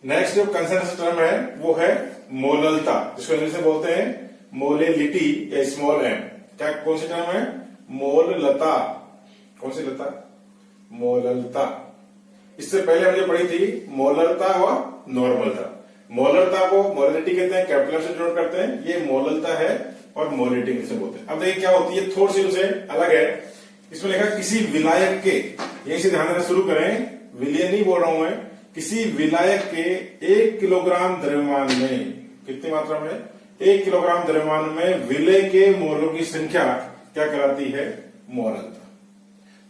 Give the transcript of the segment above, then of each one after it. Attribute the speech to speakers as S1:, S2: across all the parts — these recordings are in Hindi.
S1: नेक्स्ट जो कंसेंसस टर्म है वो है मोललता, जिसको इंग्लिश में बोलते हैं मोलेलिटी या स्मॉल एम। क्या कौन सी टर्म है? मोललता। कौन सी लता? मोललता। इससे पहले हमने पढ़ी थी मोलरता और नॉर्मलता। मोलरता को मोलरिटी कहते हैं, कैपिटल से डिनोट करते हैं, ये मोललता है और मोलिटी से बोलते हैं। अब देखिए क्या होती है, थोड़ी सी उनसे अलग है। इसमें लिखा किसी विलायक के, यही से ध्यान देना शुरू करें, विलय नहीं बोल रहा हूं मैं, किसी विलायक के 1 किलोग्राम द्रव्यमान में, कितनी मात्रा में? 1 किलोग्राम द्रव्यमान में विलय के मोलों की संख्या क्या कहलाती है? मोललता।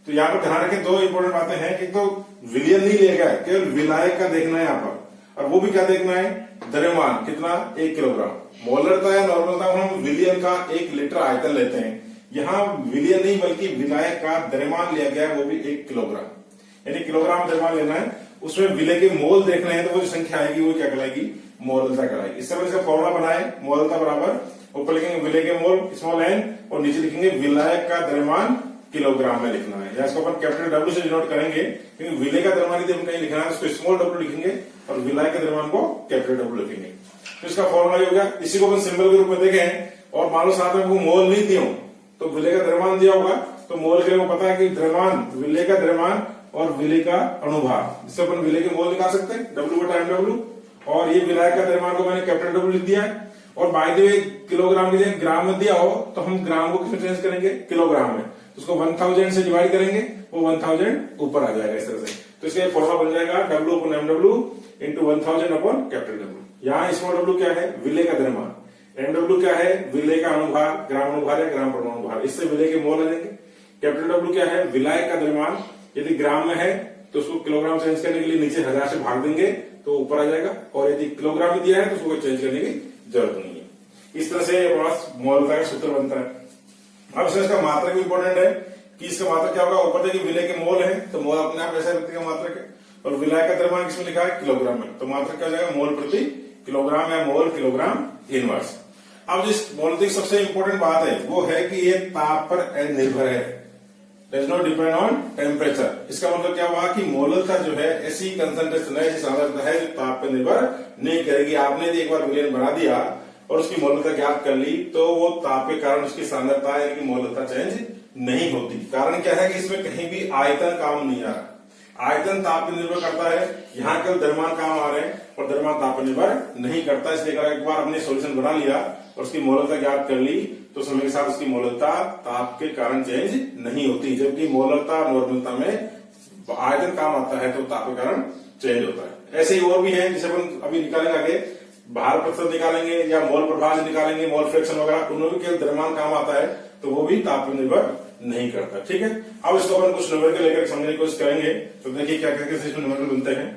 S1: तो यहां पर ध्यान रखें, दो इंपॉर्टेंट बातें हैं कि तो विलय नहीं लेगा, केवल विलायक का देखना है यहां पर, और वो भी क्या देखना है? द्रव्यमान कितना? 1 किलोग्राम। मोलरता या नॉर्मलता हम विलियन का 1 लीटर आयतन लेते हैं, यहाँ विलियन नहीं बल्कि विलायक का द्रव्यमान लिया गया है, वो भी 1 किलोग्राम, यानी किलोग्राम द्रव्यमान लेना है, उसमें विलय के मोल देखना है, तो वो जो संख्या आएगी वो क्या कहलाएगी? मोललता कहलाएगी। इससे इसका फॉर्मूला बनाए, मोललता बराबर ऊपर लिखेंगे विलय के मोल स्मॉल एन और नीचे लिखेंगे विलायक का द्रव्यमान किलोग्राम में लिखना है, या इसको अपन कैपिटल डब्ल्यू से डिनोट करेंगे, क्योंकि विलय का द्रव्यमान यदि हम कहीं लिखना है उसको स्मॉल डब्ल्यू लिखेंगे और विलायक के द्रव्यमान को कैपिटल डब्ल्यू लिखेंगे। तो इसका फॉर्मूला हो गया। इसी को अपन सिंबल के रूप में देखें और मान लो साथ में हमको मोल नहीं दिया तो विलय का द्रव्यमान दिया होगा, तो मोल के लिए पता है कि द्रव्यमान, विलय का द्रव्यमान और विलय का अनुभाग, जिससे अपन विलय के मोल निकाल सकते हैं, डब्ल्यू बटा एमडब्ल्यू, और ये विलायक का द्रव्यमान को मैंने कैपिटल डब्ल्यू लिख दिया है। और बाय द वे किलोग्राम की जगह ग्राम में दिया हो तो हम ग्राम को किसमें चेंज करेंगे? किलोग्राम में। तो उसको 1000 से डिवाइड करेंगे, वो 1000 ऊपर आ जाएगा इस तरह से। तो इसका फॉर्मूला बन जाएगा W upon MW into 1000 upon capital W. यहाँ स्मॉल डब्ल्यू क्या है? विलय का द्रव्यमान। एमडब्ल्यू क्या है? विलय का अनुभाग, ग्राम अनुभाग या ग्राम परमाणु भार, इससे विलय के मोल आ जाएंगे। कैपिटल डब्ल्यू क्या है? विलायक का द्रव्यमान, यदि ग्राम में है तो उसको किलोग्राम चेंज करने के लिए नीचे 1000 से भाग देंगे तो ऊपर आ जाएगा, और यदि किलोग्राम में दिया है तो उसको चेंज करने की जरूरत नहीं है। इस तरह से मोललता का सूत्र बनता है। अब इसका मात्रक भी इंपॉर्टेंट है कि इसका मात्रक क्या होगा? ऊपर देखिए विलय के मोल है तो मोल अपने आप ऐसा व्यक्ति का मात्रक है, और विलय का द्रव्यमान किसमें लिखा है? किलोग्राम में, तो मात्रक क्या हो जाएगा? मोल प्रति किलोग्राम या मोल किलोग्राम इनवर्स। अब जिस मोललता की सबसे इंपॉर्टेंट बात है वो है कि ये ताप पर निर्भर है, does not depend on temperature. इसका मतलब क्या हुआ कि मोललता जो है ऐसी कंसंट्रेशन है, ऐसी सांद्रता है जो ताप पर निर्भर नहीं करेगी। आपने यदि एक बार विलयन बना दिया और उसकी मोललता ज्ञात कर ली तो वो ताप के कारण उसकी सांद्रता यानी कि मोललता चेंज नहीं होती। कारण क्या है कि इसमें कहीं भी आयतन काम नहीं आ रहा, आयतन ताप पर निर्भर करता है, यहाँ केवल द्रव्यमान काम आ रहे हैं और द्रव्यमान ताप पर निर्भर नहीं करता। इसलिए अगर एक बार हमने सोल्यूशन बना लिया और उसकी मोललता ज्ञात कर ली तो समय के साथ उसकी मोललता ताप के कारण चेंज नहीं होती, जबकि मोललता नॉर्मलता में आयतन काम आता है तो ताप के कारण चेंज होता है। ऐसे ही और भी है जिसे अपन अभी निकालेंगे आगे, भार प्रतिशत निकालेंगे या मोल प्रभाव निकालेंगे, मोल फ्रैक्शन वगैरह, उनमें भी केवल द्रव्यमान काम आता है तो वो भी ताप पर निर्भर नहीं करता। ठीक है, अब इसको अपन कुछ न्यूमेरिकल लेकर समझने की कोशिश करेंगे। तो देखिए क्या कैसे इसमें न्यूमेरिकल बनते हैं।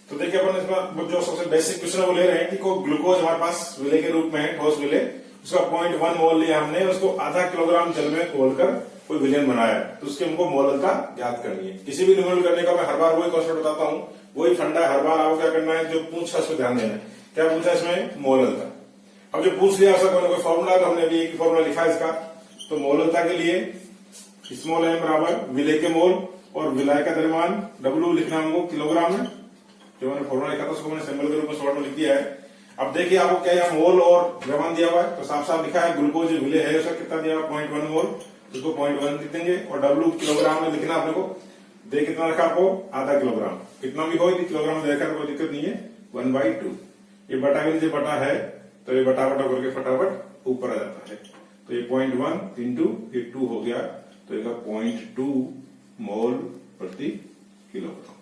S1: तो देखिए अपन इसमें जो सबसे बेसिक क्वेश्चन वो ले रहे हैं कि कोई ग्लूकोज हमारे पास विलय के रूप में है, ठोस विलय, उसका 0.1 मोल लिया हमने, उसको आधा किलोग्राम जल में घोलकर कोई विलयन बनाया, तो उसके हमको मोललता ज्ञात करनी है। किसी भी न्यूमेरिकल करने का मैं हर बार वही कॉन्सेप्ट बताता हूँ, वही फंडा, हर बार आपको क्या करना है, जो पूछा उसको ध्यान देना है। क्या पूछा इसमें? मोललता। अब जो पूछ लिया उसका कोई फॉर्मूला, तो हमने अभी एक ही फॉर्मूला लिखा है इसका। तो मोललता के लिए स्मॉल एम बराबर विलय के मोल और विलायक का द्रव्यमान, डब्ल्यू लिखना हमको किलोग्राम में, जो मैंने फॉर्मूला लिखा था उसको मैंने सिंबल के रूप में शॉर्ट में लिख दिया है। अब देखिए आपको क्या यहाँ मोल और द्रव्यमान दिया हुआ है, तो साफ साफ लिखा है ग्लूकोज विलय है उसका कितना दिया हुआ? 0.1 मोल, उसको 0.1 लिख देंगे, और डब्ल्यू किलोग्राम में लिखना अपने को। देख कितना रखा आपको? आधा किलोग्राम, कितना भी हो किलोग्राम में देखा तो कोई दिक्कत नहीं है, 1/2। ये बटा के नीचे बटा है तो ये बटा बटा करके फटाफट ऊपर आ जाता है, तो ये 0.1 इंटू ये 2 हो गया, तो ये 0.2 मोल प्रति किलोग्राम,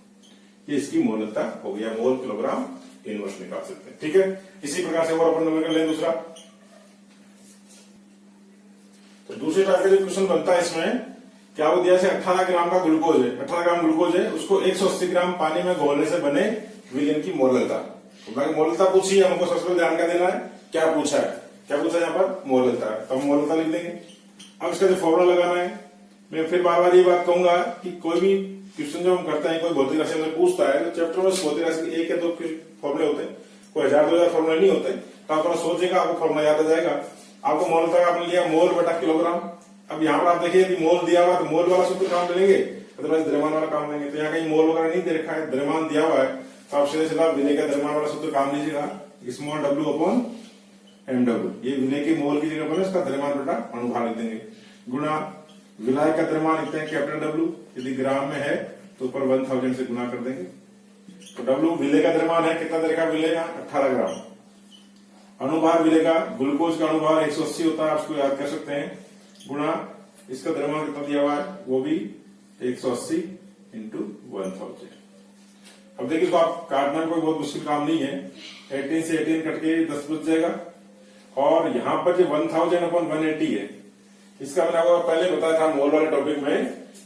S1: ये इसकी मोललता हो गया। मोल किलोग्राम इनवर्स निकाल सकते हैं। ठीक है, इसी प्रकार से और अपन नंबर कर लें दूसरा। तो दूसरे टाइप का जो क्वेश्चन बनता है इसमें क्या वो दिया, 18 ग्राम का ग्लूकोज है, 18 ग्राम ग्लूकोज है, उसको 180 ग्राम पानी में घोलने से बने विलयन की मोललता। तो मोललता पूछी है हमको, सबसे ध्यान का देना है क्या पूछा है, क्या पूछा है यहाँ पर? मोललता। तो हम मोललता लिख देंगे। अब इसका जो फॉर्मूला लगाना है, मैं फिर बार बार ये बात कहूंगा कि कोई भी क्वेश्चन जो हम करते हैं, कोई भौतिक राशि में पूछता है तो चैप्टर में भौतिक राशि के 1 या 2 फॉर्मूले होते हैं, कोई 1000-2000 फॉर्मूले नहीं होते। तो आप थोड़ा सोचेगा, आपको फॉर्मूला याद आ जाएगा। आपको मोललता का आपने लिया मोल बटा किलोग्राम। अब यहाँ पर आप देखिए कि मोल दिया हुआ तो मोल वाला सूत्र काम लेंगे, अदरवाइज द्रव्यमान वाला काम देंगे। तो यहाँ कहीं मोल वगैरह नहीं दे रखा है, द्रव्यमान दिया हुआ है, तो आप सीधे सीधा विलय का द्रव्यमान वाला सूत्र काम लीजिएगा, स्मॉल w अपॉन mw। ये विलय के मोल की जगह पर उसका द्रव्यमान बटा अणुभार लिख देंगे, गुणा विलायक का द्रव्यमान लिखते हैं कैपिटल W, यदि ग्राम में है तो ऊपर 1000 से गुना कर देंगे। तो W विलय का द्रव्यमान है, कितना दे रखा विलय का 18 ग्राम। अणुभार विलय का, ग्लूकोज का अणुभार 180 होता है, आप उसको याद कर सकते हैं, गुणा इसका द्रव्यमान कितना दिया हुआ है, वो भी 180 इंटू 1000। अब देखिए तो आप काटना कोई बहुत मुश्किल काम नहीं है, 18 से 18 कट के 10 बच जाएगा, और यहां पर जो 1000 अपॉन 180 है, इसका मैंने आपको पहले बताया था मोल वाले टॉपिक में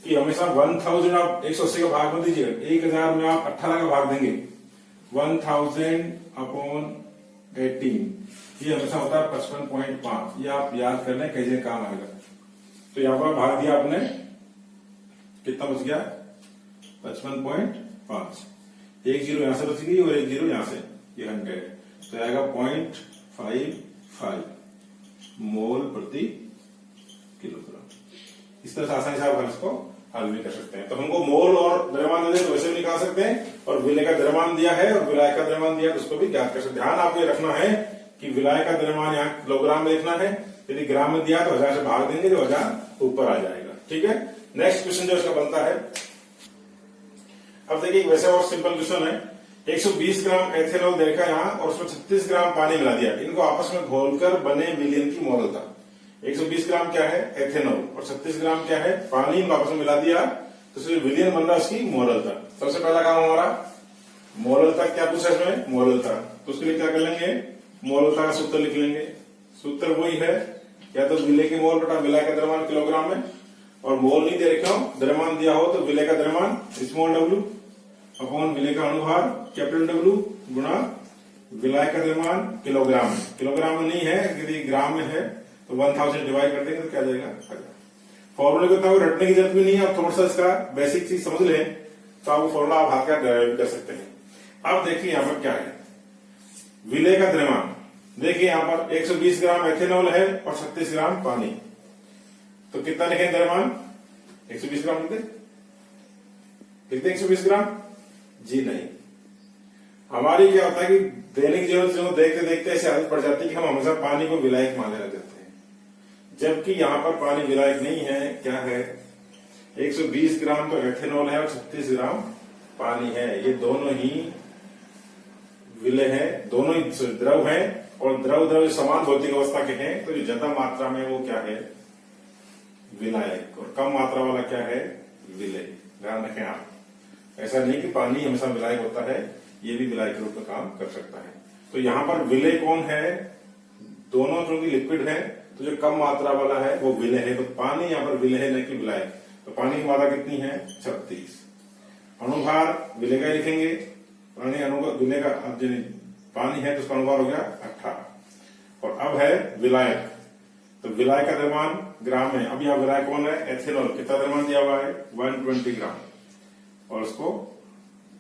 S1: कि हमेशा 1000 आप 180 का भाग मत दीजिए, 1000 में आप 18 का भाग देंगे, 1000 अपॉन 18 ये हमेशा होता है 55.5। ये आप याद कर लें, कैसे काम आएगा। तो यहाँ पर भाग दिया आपने, कितना बच गया 55.5, एक जीरो यहां से बच गई और एक जीरो यहां से, ये 100, तो आएगा 0.55 मोल प्रति किलोग्राम। इस तरह से आसानी से आप इसको हल भी कर सकते हैं। तो हमको मोल और द्रव्यमान दे तो वैसे भी निकाल सकते हैं, और विलय का द्रव्यमान दिया है और विलायक का द्रव्यमान दिया है तो उसको भी ज्ञात कर सकते हैं। ध्यान आपको ये रखना है कि विलायक का द्रव्यमान यहाँ किलोग्राम में लिखना है, यदि ग्राम में दिया तो 1000 से भाग देंगे तो 1000 ऊपर आ जाएगा। ठीक है, नेक्स्ट क्वेश्चन जो इसका बनता है, अब देखिए वैसे और सिंपल क्वेश्चन है, 120 ग्राम एथेनॉल देखा यहाँ और उसमें 36 ग्राम पानी मिला दिया, इनको आपस में घोलकर बने विलयन की मोलता। 120 ग्राम क्या है एथेनॉल और 36 ग्राम क्या है पानी, इनको आपस में मिला दिया तो विलयन बन रहा है उसकी मोलता। सबसे पहला काम हमारा मोलता, क्या पूछा इसमें मोलता, तो उसके लिए क्या कर लेंगे, मोलता का सूत्र लिख लेंगे। सूत्र वही है, या तो विलय के मोल बटा विलय का द्रव्यमान किलोग्राम में, और मोल नहीं दे रखे हो, द्रव्यमान दिया हो तो विलय का द्रव्यमान स्मॉल w अपॉन विलय का अणुभार कैपिटल W गुणा विलय का द्रव्यमान किलोग्राम में, किलोग्राम में नहीं है, यदि ग्राम में है तो 1000 डिवाइड कर देंगे तो क्या जाएगा 1000। फॉर्मूले को तो रटने की जरूरत भी नहीं है, आप थोड़ा सा इसका बेसिक चीज समझ लें तो आप फॉर्मूला आप हाथ का ड्राइव कर सकते हैं। अब देखिए यहाँ पर क्या है, विलय का द्रव्यमान देखिए यहाँ पर 120 ग्राम एथेनॉल है और 36 ग्राम पानी, तो कितना लिखें द्रव्यमान 120 ग्राम लिखते 120 ग्राम जी नहीं, हमारी क्या होता है कि दैनिक जीवन से देखते देखते ऐसे आदत पड़ जाती है कि हम हमेशा पानी को विलायक मानने लग जाते हैं, जबकि यहाँ पर पानी विलायक नहीं है। क्या है 120 ग्राम तो एथेनॉल है और 36 ग्राम पानी है, ये दोनों ही विलय है, दोनों ही द्रव है, और द्रव समान भौतिक अवस्था के हैं, तो जो ज्यादा मात्रा में वो क्या है विलायक, और कम मात्रा वाला क्या है विलय। ध्यान रखें आप, ऐसा नहीं कि पानी हमेशा विलायक होता है, ये भी विलायक के रूप में काम कर सकता है। तो यहाँ पर विलय कौन है, दोनों चूंकि लिक्विड है तो जो कम मात्रा वाला है वो विलय है, तो पानी यहाँ पर विलय है न कि विलायक। तो पानी की मात्रा कितनी है 36, अणुभार विलय का लिखेंगे, पानी विलय का पानी है तो उसका अणुभार हो गया 18, और अब है विलायक, तो विलायक का द्रव्यमान ग्राम में, अब यहाँ विलायक कौन है एथेनॉल, कितना द्रव्यमान दिया हुआ है 120 ग्राम, और उसको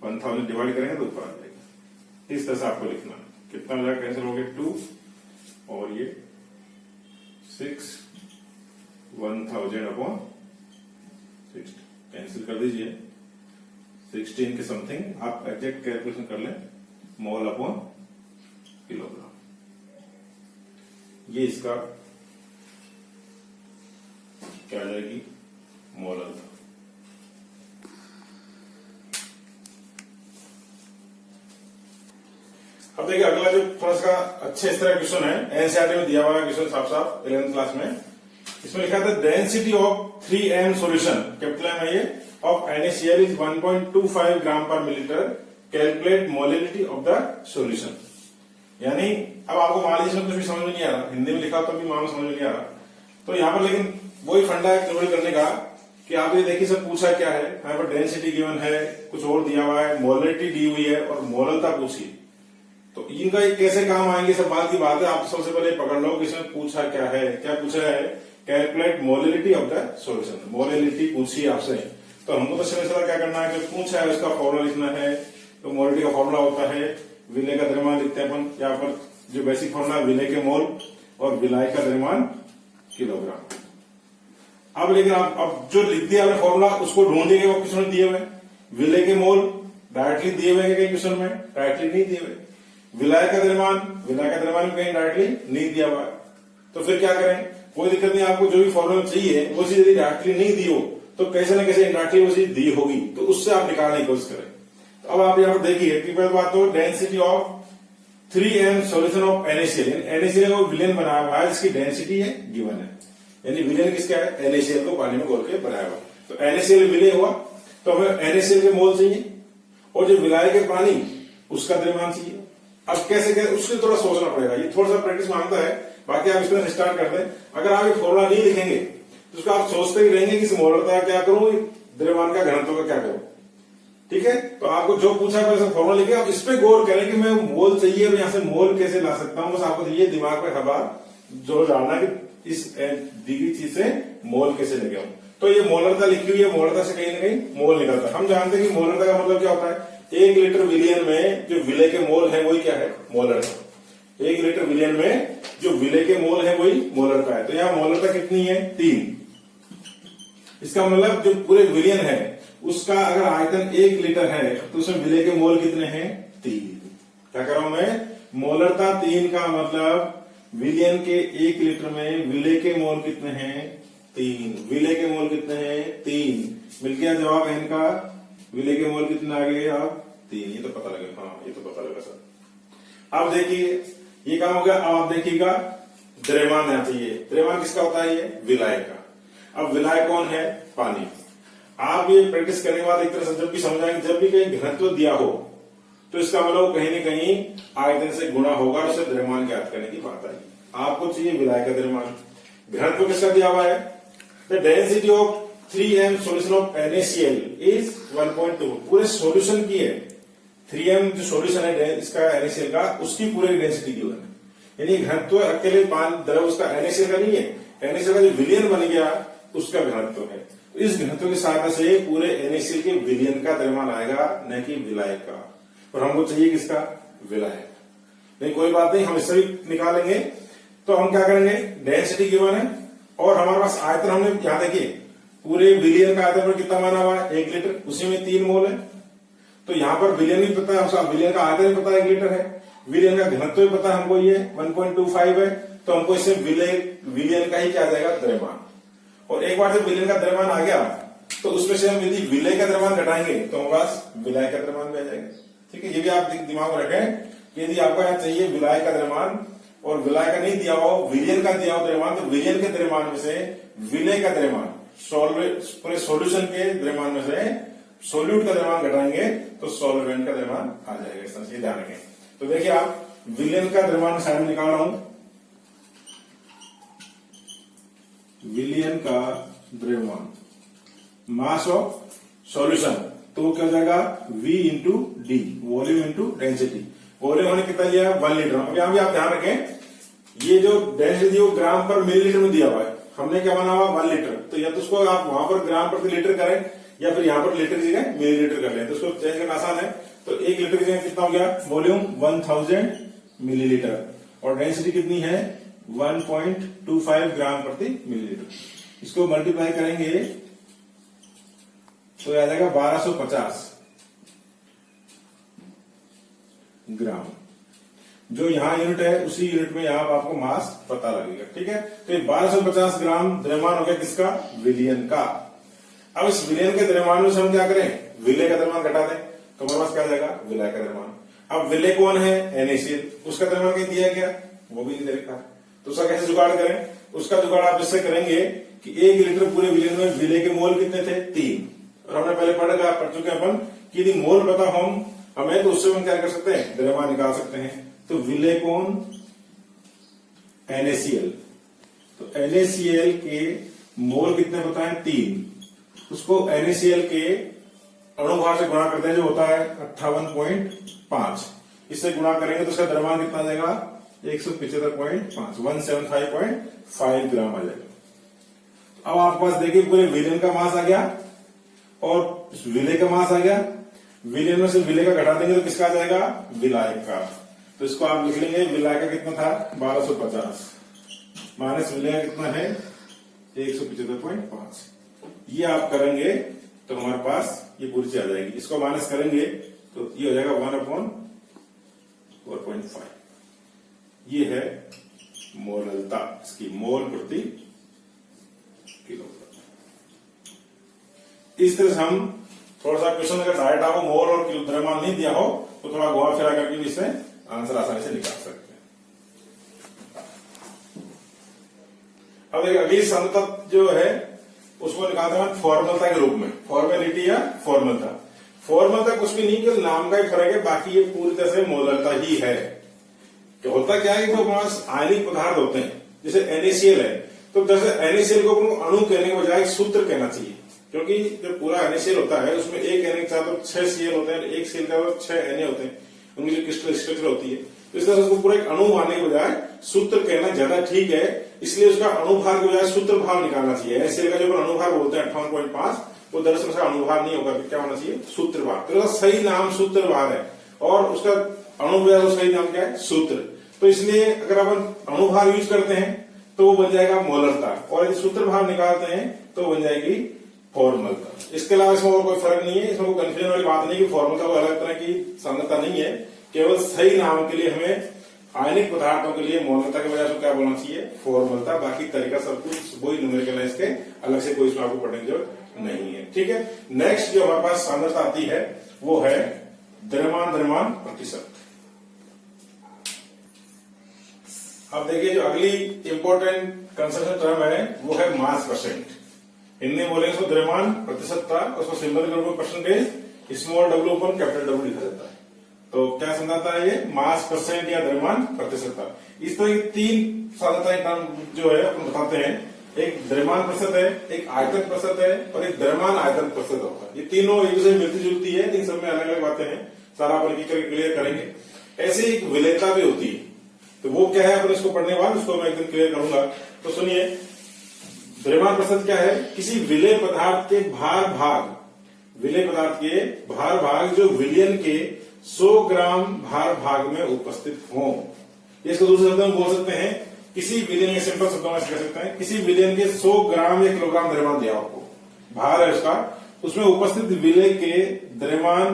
S1: 1000 डिवाइड करेंगे तो ऊपर आ जाएगा। इस तरह से आपको लिखना, कितना हो जाएगा, कैंसिल हो गया 2 और ये 6, 1000 अपॉन 60 कैंसिल कर दीजिए, 16 के समथिंग आप एग्जैक्ट कैलकुलेशन कर लें, मोल अपॉन किलोग्राम, ये इसका क्या आ जाएगी मोलता। अब देखिए अगला जो थोड़ा सा अच्छे इस तरह क्वेश्चन है, एनसीईआरटी में दिया हुआ है क्वेश्चन साफ साफ 11th क्लास में, इसमें लिखा था density of 3m solution, capital M है ये, of NaCl is 1.25 gram per millilitre, calculate molality of the solution. यानी अब आपको मान लीजिए कुछ भी समझ में नहीं आ रहा, हिंदी में लिखा तो भी मान समझ में नहीं आ रहा, तो यहाँ पर लेकिन वही फंडा है क्लियर करने का कि आप ये देखिए सब पूछा क्या है, यहाँ पर डेंसिटी गिवन है, कुछ और दिया हुआ है, मोलिलिटी दी हुई है और मोललता पूछी, तो इनका कैसे काम आएंगे सब बात की बात है। आप सबसे पहले पकड़ लो कि इसमें पूछा क्या है, क्या पूछा है calculate molality of the solution, molality पूछी आपसे, तो हमको तो सीधा क्या करना है, जो पूछा है उसका फॉर्मूला लिखना है। तो मोलिलिटी का फॉर्मूला होता है विलय का द्रव्यमान लिखते हैं अपन, यहाँ पर जो बेसिक फॉर्मूला विलय के मोल और विलायक का द्रव्यमान किलोग्राम। अब लेकिन आप अब जो लिख दिया आपने फॉर्मूला उसको ढूंढेंगे वो क्वेश्चन में दिए हुए विलय के मोल डायरेक्टली दिए हुए हैं कहीं क्वेश्चन में डायरेक्टली नहीं दिए हुए, विलय का द्रव्यमान कहीं डायरेक्टली नहीं दिया हुआ है। तो फिर क्या करें, कोई दिक्कत नहीं, आपको जो भी फॉर्मूला चाहिए वो चीज यदि डायरेक्टली नहीं दी हो तो कैसे ना कैसे इनडायरेक्टली वो चीज दी होगी, तो उससे आप निकालने की कोशिश करें। तो अब आप यहाँ पर देखिए कि पहली बात तो density of 3m solution of NaCl, NaCl को विलेन बनाया हुआ है जिसकी डेंसिटी है गिवन है, यानी विलेन किसका है NaCl को पानी में घोल के बनाया हुआ। तो NaCl विलय हुआ तो हमें NaCl के मोल चाहिए और जो विलाय के पानी उसका द्रव्यमान चाहिए। अब कैसे उसके थोड़ा सोचना पड़ेगा, ये थोड़ा सा प्रैक्टिस मांगता है, बाकी आप इसमें स्टार्ट कर दें। अगर आप ये फॉर्मूला नहीं लिखेंगे तो उसको आप सोचते ही रहेंगे कि मोलरता का क्या करूं, द्रव्यमान का घनत्व का क्या करूं, ठीक है। तो आपको जो पूछा है फॉर्मूला लिखे, आप इस पे गौर करें कि मैं मोल चाहिए और यहाँ से मोल कैसे ला सकता हूं, बस आपको ये दिमाग में खबर जो जानना कि इस दी गई चीज से मोल कैसे लेके आऊं। तो ये मोलरता लिखी हुई है, मोलरता से कहीं ना कहीं मोल निकलता है। हम जानते हैं कि मोलरता का मतलब क्या होता है, 1 लीटर विलियन में जो विलय के मोल है वही क्या है मोलरता। 1 लीटर विलियन में जो विलय के मोल है वही मोलरता है। तो यहाँ मोलरता कितनी है 3। इसका मतलब जो पूरे विलियन है उसका अगर आयतन 1 लीटर है तो उसमें विलय के मोल कितने हैं 3। क्या कर रहा हूं मैं, मोलरता 3 का मतलब विलियन के 1 लीटर में विलय के मोल कितने हैं 3, विलय के मोल कितने हैं 3। मिल गया जवाब n का, विलय के मोल कितने आ गए आप 3, ये तो पता लगे, हाँ ये तो पता लगा सर। अब देखिए ये काम हो गया। अब आप देखिएगा द्रव्यमान आना चाहिए, द्रव्यमान किसका होता है ये विलाय का। अब विलाय कौन है पानी। आप ये प्रैक्टिस करने के बाद एक तरह से जब भी समझाएंगे, जब भी कहीं घनत्व दिया हो तो इसका मतलब कहीं न कहीं आयतन से गुणा होगा और उसे द्रव्यमान ज्ञात करने की बात आएगी। आपको चाहिए विलाय का द्रव्यमान, घनत्व किसका दिया हुआ है, the density of 3m solution of NaCl is 1.2। पूरे सॉल्यूशन की है 3m जो सॉल्यूशन है इसका NaCl का, उसकी पूरे डेंसिटी गिवन है, यानी घनत्व अकेले द्रव उसका NaCl का नहीं है, NaCl का जो विलियन बन गया उसका घनत्व है। तो इस घनत्व की सहायता से पूरे NaCl के विलियन का द्रव्यमान आएगा, न कि विलाय का। और हमको चाहिए किसका विलाय। नहीं कोई बात नहीं, हम इससे भी निकालेंगे। तो हम क्या करेंगे, डेंसिटी गिवन है और हमारे पास आयतन, हमने क्या देखिए पूरे विलियन का आयतन पर कितना माना हुआ है 1 लीटर, उसी में 3 मोल है। तो यहां पर विलियन भी पता है, उसका विलियन का आयतन भी पता है 1 लीटर है, विलियन का घनत्व भी पता है हमको ये 1.25 है। तो हमको इससे विलियन का ही क्या आ जाएगा द्रव्यमान। और एक बार जब विलियन का द्रव्यमान आ गया तो उसमें से हम यदि विलय का द्रव्यमान घटाएंगे तो हमारे पास विलाय का द्रव्यमान भी आ जाएगा, ठीक है। ये भी आप दिमाग में रखें कि यदि आपको यहाँ चाहिए विलाय का द्रव्यमान और विलाय का नहीं दिया हो, विलियन का दिया हो द्रव्यमान, तो विलियन के द्रव्यमान में से विलय का द्रव्यमान पूरे सॉल्यूशन के द्रव्यमान में से सोल्यूट का द्रव्यमान घटाएंगे तो सॉल्वेंट का द्रव्यमान आ जाएगा। इस तरह से ध्यान रखें। तो देखिए आप विलियन का द्रव्यमान साइड में निकाल रहा हूं, विलियन का द्रव्यमान मास ऑफ सॉल्यूशन, तो क्या हो जाएगा V into D, volume into density. Volume हमने कितना लिया 1 लीटर। अब यहां भी आप ध्यान रखें ये जो डेंसिटी वो ग्राम पर मिलीलीटर में दिया हुआ है, हमने क्या माना हुआ 1 लीटर। तो या तो उसको आप वहां पर ग्राम प्रति लीटर करें या फिर यहां पर लीटर की जगह मिलीलीटर कर लें, तो उसको चेंज करना आसान है। तो 1 लीटर की जगह कितना हो गया वॉल्यूम 1000 मिलीलीटर और डेंसिटी कितनी है 1.25 ग्राम प्रति मिलीलीटर। इसको मल्टीप्लाई करेंगे तो आ जाएगा 1250 ग्राम। जो यहां यूनिट है उसी यूनिट में यहां आपको मास पता लगेगा, ठीक है। तो ये 1250 ग्राम द्रव्यमान हो गया किसका विलियन का। अब इस विलियन के द्रव्यमान में से हम क्या करें विलय का द्रव्यमान घटा दें तो हमारे पास क्या जाएगा विलय का द्रव्यमान। अब विलय कौन है NaCl, उसका द्रव्यमान कहीं दिया गया वो भी नहीं दे रखा, तो उसका कैसे जुगाड़ करें। उसका जुगाड़ आप इससे करेंगे कि 1 लीटर पूरे विलियन में विलय के मोल कितने थे 3, और हमने पहले पढ़ चुके अपन कि यदि मोल पता हमें तो उससे हम क्या कर सकते हैं द्रव्यमान निकाल सकते हैं। तो विलय कौन NaCl, तो NaCl के मोल कितने पता है 3, उसको NaCl के अणुभार से गुणा करते हैं जो होता है 58.5, इससे गुणा करेंगे तो उसका द्रव्यमान कितना आ जाएगा 175.5 175.5 ग्राम आ जाएगा। अब आपके पास देखिए पूरे विलियन का मास आ गया और विलय का मास आ गया, विलियन में से विलय का घटा देंगे तो किसका आ जाएगा विलाय का। तो इसको आप लिख लेंगे विलाय का कितना था 1250 माइनस विलय का कितना है 175.5। ये आप करेंगे तो हमारे पास ये पूरी चीज आ जाएगी। इसको माइनस करेंगे तो ये हो जाएगा 1/4.5। ये है मोललता, इसकी मोल प्रति किलोग्राम। इस तरह से हम थोड़ा सा क्वेश्चन अगर डायरेक्ट आपको मोल और किलो द्रव्यमान नहीं दिया हो तो थोड़ा घुमा फिरा करके भी इससे आंसर आसानी से निकाल सकते हैं। अब एक अगली सांद्रता जो है उसको निकालते हैं फॉर्मलता के रूप में, फॉर्मेलिटी या फॉर्मलता। फॉर्मलता कुछ भी नहीं, केवल नाम का ही फर्क है, बाकी ये पूरी तरह से मोललता ही है। कि होता क्या है कि जो हमारे पास आयनिक पदार्थ होते हैं, जैसे NaCl है, तो जैसे NaCl को अपन अणु कहने के बजाय सूत्र कहना चाहिए, क्योंकि जो पूरा NaCl होता है उसमें एक Na के साथ तो 6 Cl होते हैं, एक Cl का तो 6 Na होते हैं, उनकी जो क्रिस्टल स्ट्रक्चर होती है। तो इस तरह से उसको पूरा एक अणु मानने के बजाय सूत्र कहना ज्यादा ठीक है, इसलिए उसका अणुभार के बजाय सूत्र भार निकालना चाहिए। NaCl का जो अणुभार बोलते हैं 58.5, वो दरअसल उसका अणुभार नहीं होगा, क्या होना चाहिए? सूत्र भार। तो उसका सही नाम सूत्र भार है और उसका अणुभार का सही नाम क्या है? सूत्र। तो इसलिए अगर अपन अणुभार यूज करते हैं तो वो बन जाएगा मोलरता, और यदि सूत्र भार निकालते हैं तो बन जाएगी फॉर्मलता। इसके अलावा इसमें और कोई फर्क नहीं है, इसमें कोई कंफ्यूजन वाली बात नहीं कि फॉर्मलता को अलग तरह की सांद्रता नहीं है, केवल सही नाम के लिए हमें आयनिक पदार्थों के लिए मोलरता के बजाय क्या बोलना चाहिए? फॉर्मलता। बाकी तरीका सब कुछ वही न्यूमेरिकल है, इसके अलग से कोई इसमें आपको पढ़ने की जरूरत नहीं है। ठीक है, नेक्स्ट जो हमारे पास सांद्रता आती है वो है द्रव्यमान प्रतिशत। अब देखिए जो अगली इंपॉर्टेंट कंसेप्शन टर्म है वो है मास परसेंट। हिंदी बोलेंगे उसको द्रव्यमान प्रतिशत था, उसको सिंबल के रूप में परसेंटेज स्मॉल w पर कैपिटल W लिखा जाता है। तो क्या समझाता है ये? मास परसेंट या द्रव्यमान प्रतिशत था। इस तरह की 3 सांद्रता टर्म जो है अपन बताते हैं, एक द्रव्यमान प्रतिशत है, एक आयतन प्रतिशत है और एक द्रव्यमान आयतन प्रतिशत होता है। ये तीनों एक दूसरे मिलती जुलती है, लेकिन सब में अलग अलग बातें हैं, सारा अपन क्लियर करेंगे। ऐसे एक विलेयता भी होती है, तो वो क्या है अपन इसको पढ़ने के बाद उसको मैं एकदम क्लियर करूंगा। तो सुनिए, द्रव्यमान प्रतिशत क्या है? किसी विलेय पदार्थ के भार भाग, विलेय पदार्थ के भार भाग जो विलयन के 100 ग्राम भार भाग में उपस्थित हो। इसको दूसरे शब्दों में बोल सकते हैं, किसी विलयन के, सिंपल शब्दों में कह सकते हैं, किसी विलयन के 100 ग्राम या किलोग्राम द्रव्यमान दिया आपको, भार है उसका, उसमें उपस्थित विलेय के द्रव्यमान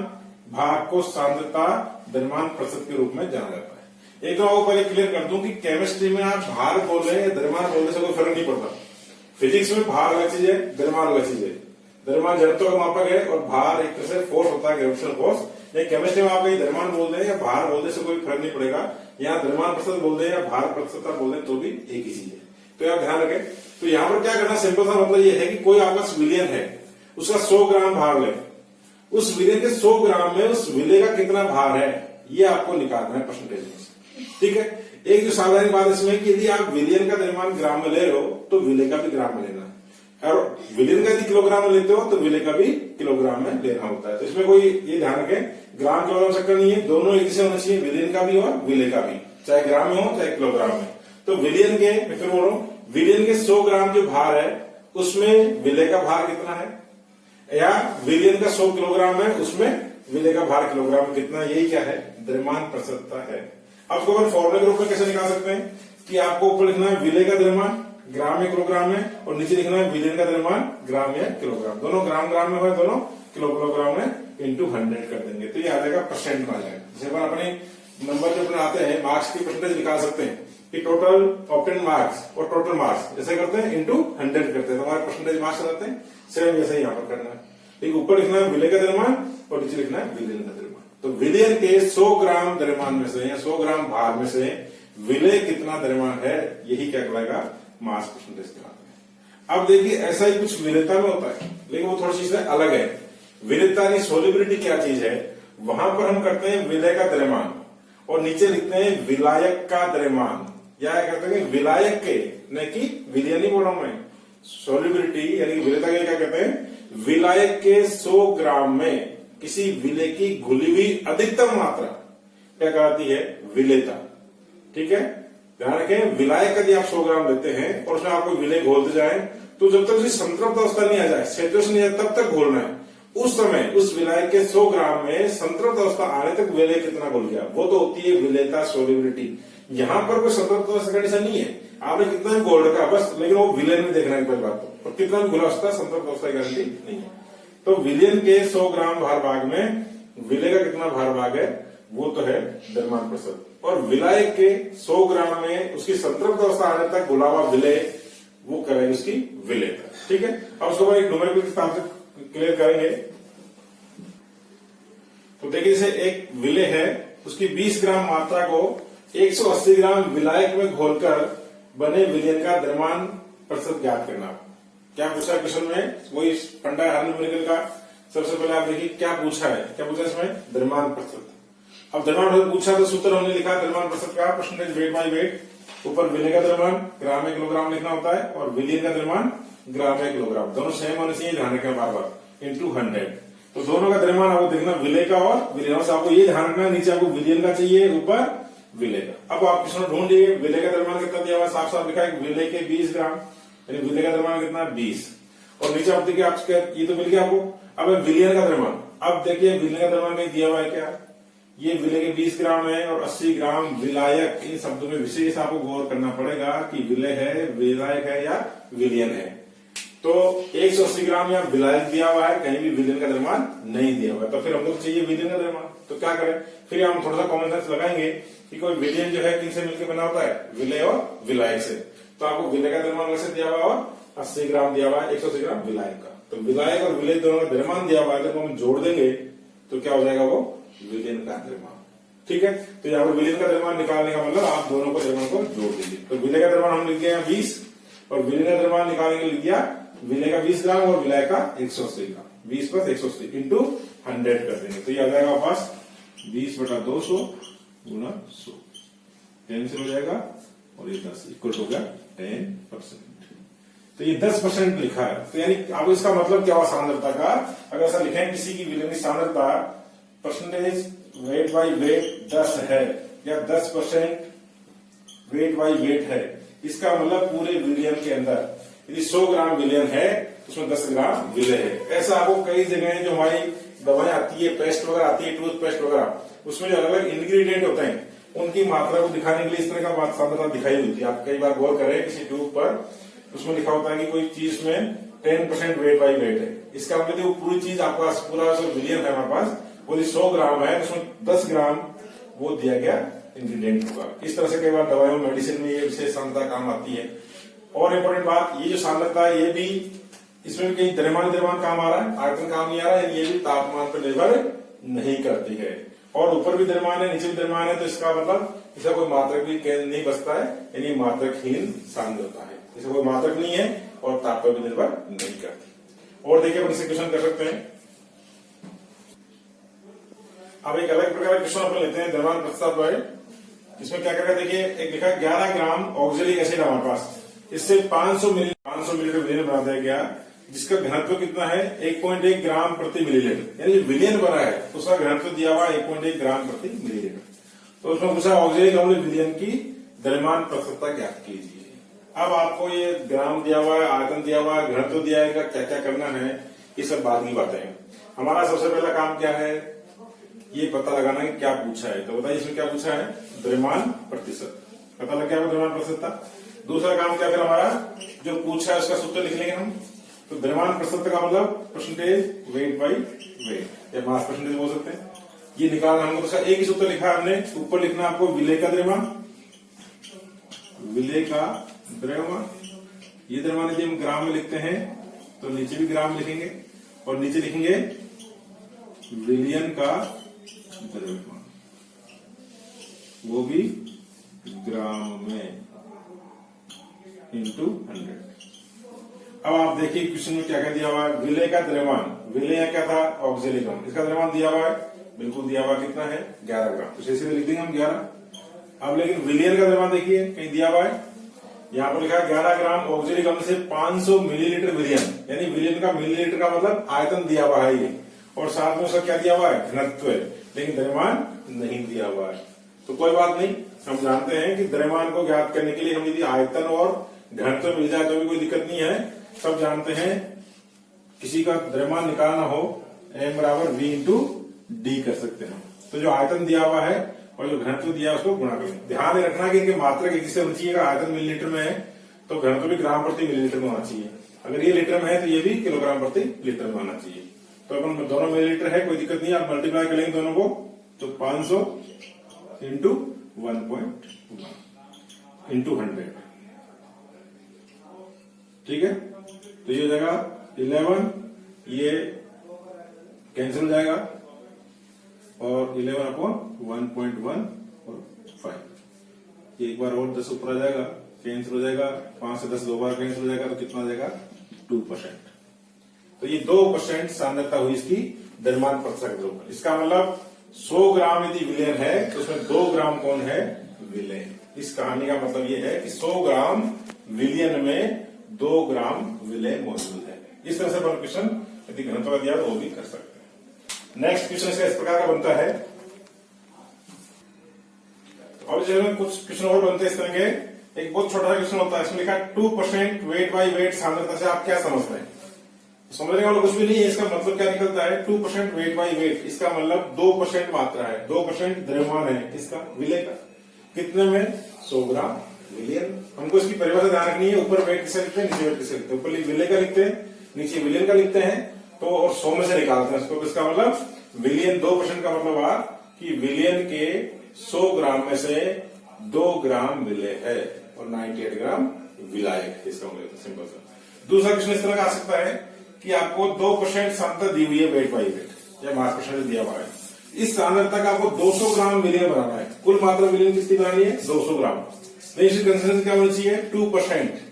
S1: भाग को सांद्रता द्रव्यमान प्रतिशत के रूप में जाना जाता है। एक तो आपको पहले क्लियर कर दूं कि केमिस्ट्री में आप भार बोल रहे हैं या द्रव्यमान बोलने से कोई फर्क नहीं पड़ता। फिजिक्स में भार अलग चीज है, द्रव्यमान अलग चीज है। द्रव्यमान जड़त्व का मापक है और भार एक तरह से फोर्स होता है, ग्रेविटेशनल फोर्स। लेकिन केमिस्ट्री में आप कहीं द्रव्यमान बोल दें या भार बोलने से कोई फर्क नहीं पड़ेगा। यहाँ द्रव्यमान प्रतिशत बोल दें या भार प्रतिशत बोल दें तो भी एक ही चीज है, तो आप ध्यान रखें। तो यहाँ पर क्या करना, सिंपल सा मतलब ये है कि कोई आपका विलयन है, उसका 100 ग्राम भार ले, उस विलयन के 100 ग्राम में उस विलय का कितना भार है ये आपको निकालना है परसेंटेज में। ठीक है, एक जो साधारण बात इसमें कि यदि आप विलयन का द्रव्यमान ग्राम में ले रहे हो तो विलय का भी ग्राम में लेना है, और विलयन का यदि किलोग्राम में लेते हो तो विलय का भी किलोग्राम में लेना होता है। तो इसमें कोई ये ध्यान रखें, ग्राम किलोग्राम चक्कर नहीं है, दोनों एक जैसे होना चाहिए, विलयन का भी और विलय का भी, चाहे ग्राम में हो चाहे किलोग्राम में। तो विलयन के, मैं फिर बोल रहा हूं, विलयन के 100 ग्राम जो भार है उसमें विलय का भार कितना है, या विलयन का 100 किलोग्राम है उसमें विलय का भार किलोग्राम कितना, यही क्या है? द्रव्यमान प्रतिशतता है। अब इसको अपन फॉर्मूले के रूप में कैसे निकाल सकते हैं कि आपको ऊपर लिखना है विलय का द्रव्यमान ग्राम या किलोग्राम में, और नीचे लिखना है विलयन का द्रव्यमान ग्राम या किलोग्राम, दोनों ग्राम ग्राम में हो, दोनों किलोग्राम में इंटू 100 कर देंगे तो ये आ जाएगा परसेंट में आ जाएगा। जैसे अपन अपने नंबर जो अपने आते हैं, मार्क्स की परसेंटेज निकाल सकते हैं कि टोटल ऑब्टेन मार्क्स और टोटल मार्क्स जैसे करते हैं इंटू 100 करते हैं, तो हमारे परसेंटेज मार्क्स आ जाते हैं। सेम वैसे ही यहाँ पर करना है, लेकिन ऊपर लिखना है विलय का द्रव्यमान और नीचे लिखना है विलयन का द्रव्यमान। तो विलयन के 100 ग्राम द्रव्यमान में से या 100 ग्राम भार में से विलय कितना द्रव्यमान है, यही क्या कहलाएगा? मास परसेंटेज कहलाता है। अब देखिए ऐसा ही कुछ विलेयता में होता है, लेकिन वो थोड़ी चीज अलग है। विलेयता यानी सोलिबिलिटी क्या चीज है, वहां पर हम करते हैं विलय का द्रव्यमान और नीचे लिखते हैं विलायक का द्रव्यमान, या कहते हैं विलायक के, न कि विलयन नहीं बोल रहा हूं मैं। सोलिबिलिटी यानी विलेयता के क्या कहते हैं? विलायक के 100 ग्राम में किसी विलय की घुली हुई अधिकतम मात्रा क्या कहती है? विलेयता। ठीक है, ध्यान रखें, विलायक यदि आप 100 ग्राम लेते हैं और उसमें आपको विलय घोलते जाए तो जब तक उसकी संतृप्त अवस्था नहीं आ जाए, सैचुरेशन नहीं आ जाए, तब तक घोलना है। उस समय उस विलायक के 100 ग्राम में संतृप्त अवस्था आने तक विलय कितना घुल गया, वो तो होती है विलेयता सोलिबिलिटी। यहाँ पर कोई संतृप्त कंडीशन नहीं है, आपने कितना भी घोल रखा बस, लेकिन वो विलयन में देखना है पहली बात तो, और कितना भी घुला उसका संतृप्त अवस्था की गारंटी नहीं है। तो विलयन के 100 ग्राम भार भाग में विलय का कितना भार भाग है, वो तो है द्रव्यमान प्रतिशत, और विलायक के 100 ग्राम में उसकी संतृप्त अवस्था आने तक घुला हुआ विलय वो करेंगे उसकी विलयता। ठीक है, अब उसके बाद एक न्यूमेरिकल के हिसाब से क्लियर करेंगे। तो देखिए जैसे एक विलय है, उसकी 20 ग्राम मात्रा को 180 ग्राम विलायक में घोलकर बने विलयन का द्रव्यमान प्रतिशत ज्ञात करना। क्या पूछा है क्वेश्चन में, वही फंडा है न्यूमेरिकल का। सबसे पहले आप देखिए क्या पूछा है, क्या पूछा है इसमें, द्रव्यमान प्रतिशत। अब द्रव्यमान प्रतिशत पूछा तो सूत्र हमने लिखा द्रव्यमान प्रतिशत का परसेंटेज वेट बाई वेट, ऊपर विलय का द्रव्यमान ग्राम में किलोग्राम लिखना होता है, और विलयन का द्रव्यमान ग्राम में किलोग्राम, दोनों सेम होने चाहिए, ध्यान रखें बार बार, इंटू 100। तो दोनों का द्रव्यमान आपको देखना, विलय का और विलयन से आपको ये ध्यान रखना, नीचे आपको विलयन का चाहिए, ऊपर विलय का। अब आप किसी ढूंढ लिए विलय का द्रव्यमान कितना दिया हुआ, साफ साफ लिखा है विलय के 20 ग्राम, यानी विलय का द्रव्यमान कितना 20, और नीचे आप देखिए आपके ये तो मिल गया आपको। अब विलयन का द्रव्यमान, अब देखिए विलय का द्रव्यमान कहीं दिया हुआ है क्या, ये विलय के 20 ग्राम है और 80 ग्राम विलायक। इन शब्दों में विशेष आपको गौर करना पड़ेगा कि विलय है, विलायक है या विलयन है। तो 180 ग्राम या विलायक दिया हुआ है, कहीं भी विलयन का द्रव्यमान नहीं दिया हुआ है, तो फिर हमको चाहिए विलयन का द्रव्यमान। तो क्या करें, फिर हम थोड़ा सा कॉमन सेंस लगाएंगे कि कोई विलयन जो है किनसे मिलकर बना होता है, विलय और विलायक से। तो आपको विलय का द्रव्यमान वैसे दिया हुआ है और 80 ग्राम दिया हुआ है, 180 ग्राम विलायक का। तो विलायक और विलय दोनों का द्रव्यमान दिया हुआ है, तो हम जोड़ देंगे तो क्या हो जाएगा, वो विलयन का द्रव्यमान। ठीक है, तो यहाँ पर विलयन का द्रव्यमान निकालने का मतलब आप दोनों को द्रव्यमान को जोड़ दीजिए। तो विलय का द्रव्यमान हम लिख दिया 20, और विलयन का द्रव्यमान निकालने के लिए लिख दिया विलय का 20 ग्राम और विलय का 180 ग्राम, 20 + 180 इंटू 100 कर देंगे। तो ये आ जाएगा पास 20/200 गुणा 100, 10 से हो जाएगा, और ये 10 इक्वल हो गया 10%। तो ये 10% लिखा है, तो यानी अब इसका मतलब क्या हुआ सांद्रता का, अगर ऐसा लिखें किसी की विलयन की सांद्रता परसेंटेज वेट बाई वेट 10 है, या 10% वेट बाई वेट है, इसका मतलब पूरे विलयन के अंदर यदि 100 ग्राम विलयन है उसमें 10 ग्राम विलय है। ऐसा आपको कई जगह जो हमारी दवाएं आती है, पेस्ट वगैरह आती है, टूथपेस्ट वगैरह, उसमें जो अलग अलग इंग्रेडिएंट होते हैं उनकी मात्रा को दिखाने के लिए इस तरह का बात सांद्रता दिखाई होती है। आप कई बार गौर करें किसी ट्यूब पर, उसमें लिखा होता है कि कोई चीज में 10% वेट बाई वेट है, इसका मतलब वो पूरी चीज आपके पास पूरा विलयन है हमारे पास, वो 100 ग्राम है, उसमें 10 ग्राम वो दिया गया इंग्रेडिएंट होगा। इस तरह से कई बार दवाइयों मेडिसिन में ये विशेष सांद्रता काम आती है। और इम्पोर्टेंट बात, ये जो सांद्रता है ये भी, इसमें भी कहीं द्रव्यमान काम आ रहा है, आयतन काम नहीं आ रहा है, ये भी तापमान पर निर्भर नहीं करती है। और ऊपर भी द्रव्यमान है, नीचे भी द्रव्यमान है, तो इसका मतलब इसका कोई मात्रक भी नहीं बचता है, यानी मात्रकहीन सांद्रता है, इसका कोई मात्रक नहीं है और ताप पर भी निर्भर नहीं करती। और देखिए अपन इसे क्वेश्चन कर सकते हैं। अब एक अलग प्रकार का क्वेश्चन अपन लेते हैं द्रव्यमान प्रतिशत वाले। इसमें क्या करेगा, देखिए एक लिखा 11 ग्राम ऑक्जेलिक एसिड हमारे पास, इससे 500 मिलीलीटर विलयन बना दिया गया, जिसका घनत्व कितना है 1.1 ग्राम प्रति मिलीलीटर, यानी विलयन बना है उसका घनत्व दिया हुआ 1.1 ग्राम प्रति मिलीलीटर। तो उसमें पूछा ऑक्जेलिक अम्ल विलयन की द्रव्यमान प्रतिशतता ज्ञात कीजिए। अब आपको ये ग्राम दिया हुआ है, आयतन दिया हुआ है, घनत्व दिया है, क्या क्या करना है, ये सब बाद की बातें हैं। हमारा सबसे पहला काम क्या है, ये पता लगाना है क्या पूछा है। तो बताइए इसमें क्या पूछा है, द्रव्यमान प्रतिशत, पता लग गया द्रव्यमान प्रतिशत था। दूसरा काम क्या फिर हमारा, जो पूछा है उसका सूत्र लिख लेंगे हम। तो द्रव्यमान प्रतिशत का मतलब परसेंटेज वेट बाई वेट, या मास परसेंटेज बोल सकते हैं, ये निकालना हमको। तो एक ही सूत्र लिखा है हमने, ऊपर लिखना आपको विलय का द्रव्यमान, विलय का द्रव्यमान, ये द्रव्यमान यदि हम ग्राम में लिखते हैं तो नीचे भी ग्राम लिखेंगे, और नीचे लिखेंगे विलयन का द्रव्यमान, वो भी ग्राम में इंटू 100। अब आप देखिए क्वेश्चन में क्या क्या दिया हुआ है, विलय का द्रव्यमान, विलय क्या था ऑक्जेलिक अम्ल, इसका द्रव्यमान दिया हुआ है, बिल्कुल दिया हुआ कितना है 11 ग्राम, तो सीधे लिख देंगे हम 11। अब लेकिन विलयन का द्रव्यमान देखिए कहीं दिया हुआ है, यहाँ पर लिखा है 11 ग्राम ऑक्जेलिक अम्ल से 500 मिलीलीटर विलयन, यानी विलयन का मिलीलीटर का मतलब आयतन दिया हुआ है ये, और साथ में उसका क्या दिया हुआ है घनत्व है, लेकिन द्रव्यमान नहीं दिया हुआ है। तो कोई बात नहीं, हम जानते हैं कि द्रव्यमान को ज्ञात करने के लिए हम यदि आयतन और घनत्व मिल जाए तो भी कोई दिक्कत नहीं है। सब जानते हैं किसी का द्रव्यमान निकालना हो M = V × D कर सकते हैं। तो जो आयतन दिया हुआ है और जो घनत्व दिया है उसको गुणा करें। ध्यान रखना कि इनकी मात्रा एक जैसे होनी चाहिए। आयतन मिलीलीटर में है तो घनत्व भी ग्राम प्रति मिलीलीटर में होना चाहिए। अगर ये लीटर में है तो ये भी किलोग्राम प्रति लीटर में होना चाहिए। तो अपन दोनों मिलीलीटर है, कोई दिक्कत नहीं है, आप मल्टीप्लाई करेंगे दोनों को तो 500 इंटू 1.1 इंटू 100, ठीक है। तो ये हो जाएगा 11, ये कैंसिल हो जाएगा और 11 अपॉन 1.1 और 5, एक बार और 10 ऊपर आ जाएगा, कैंसिल हो जाएगा, 5 से 10 दो बार कैंसिल हो जाएगा तो कितना हो जाएगा 2%। तो ये 2% सांद्रता हुई इसकी द्रव्यमान प्रतिशत के रूप में। इसका मतलब 100 ग्राम यदि विलयन है तो उसमें 2 ग्राम कौन है, विलय। इस कहानी का मतलब ये है कि 100 ग्राम विलयन में 2 ग्राम विलय मौजूद है। इस तरह से अपन क्वेश्चन यदि घनत्व का दिया तो वो भी कर सकते हैं। नेक्स्ट क्वेश्चन इसका इस प्रकार का बनता है। और कुछ क्वेश्चन और बनते हैं इस तरह के। एक बहुत छोटा क्वेश्चन होता है, इसमें लिखा 2% वेट बाई वेट सांद्रता से आप क्या समझते हैं। समझने वाला कुछ भी नहीं है, इसका मतलब क्या निकलता है 2% वेट बाई वेट, इसका मतलब 2% मात्रा है, 2% द्रव्यमान है इसका विलय का। कितने में 100 ग्राम विलयन। हमको इसकी परिभाषा ध्यान रखनी है। ऊपर वेट किसे लिखते हैं, नीचे वेट किसे लिखते हैं। ऊपर विलय का लिखते हैं, नीचे विलयन का लिखते हैं तो और 100 में से निकालते हैं इसको। इसका मतलब विलयन 2% का मतलब आ कि विलयन के 100 ग्राम में से 2 ग्राम विलय है और 98 ग्राम विलायक, इसका मतलब सिंपल सा। दूसरा क्वेश्चन इस तरह का आ सकता है कि आपको 2% सांद्रता दी हुई है वेट बाई वेट या मास परसेंटेज दिया हुआ है। इस सांद्रता का आपको 200 ग्राम विलयन बनाना है। कुल मात्रा विलयन कितनी बनानी है 200 ग्राम। इसकी कंसिस्टेंसी क्या होनी चाहिए 2%।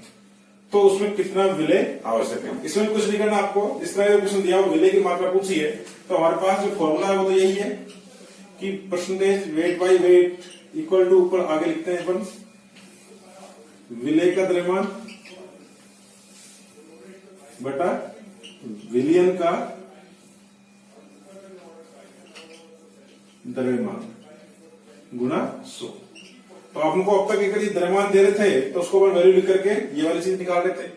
S1: तो उसमें कितना विलय आवश्यक है, इसमें कुछ नहीं करना आपको। इस तरह का क्वेश्चन दिया हो विलय की मात्रा पूछी है तो हमारे पास जो फॉर्मूला है वो तो यही है कि percentage weight by weight equal to, ऊपर आगे लिखते हैं अपन विलय का द्रव्यमान बटा विलयन का द्रव्यमान गुणा 100। तो हमको अब तक एक द्रव्यमान दे रहे थे तो उसको अपन वैल्यू लिख करके ये वाली चीज निकाल रहे थे।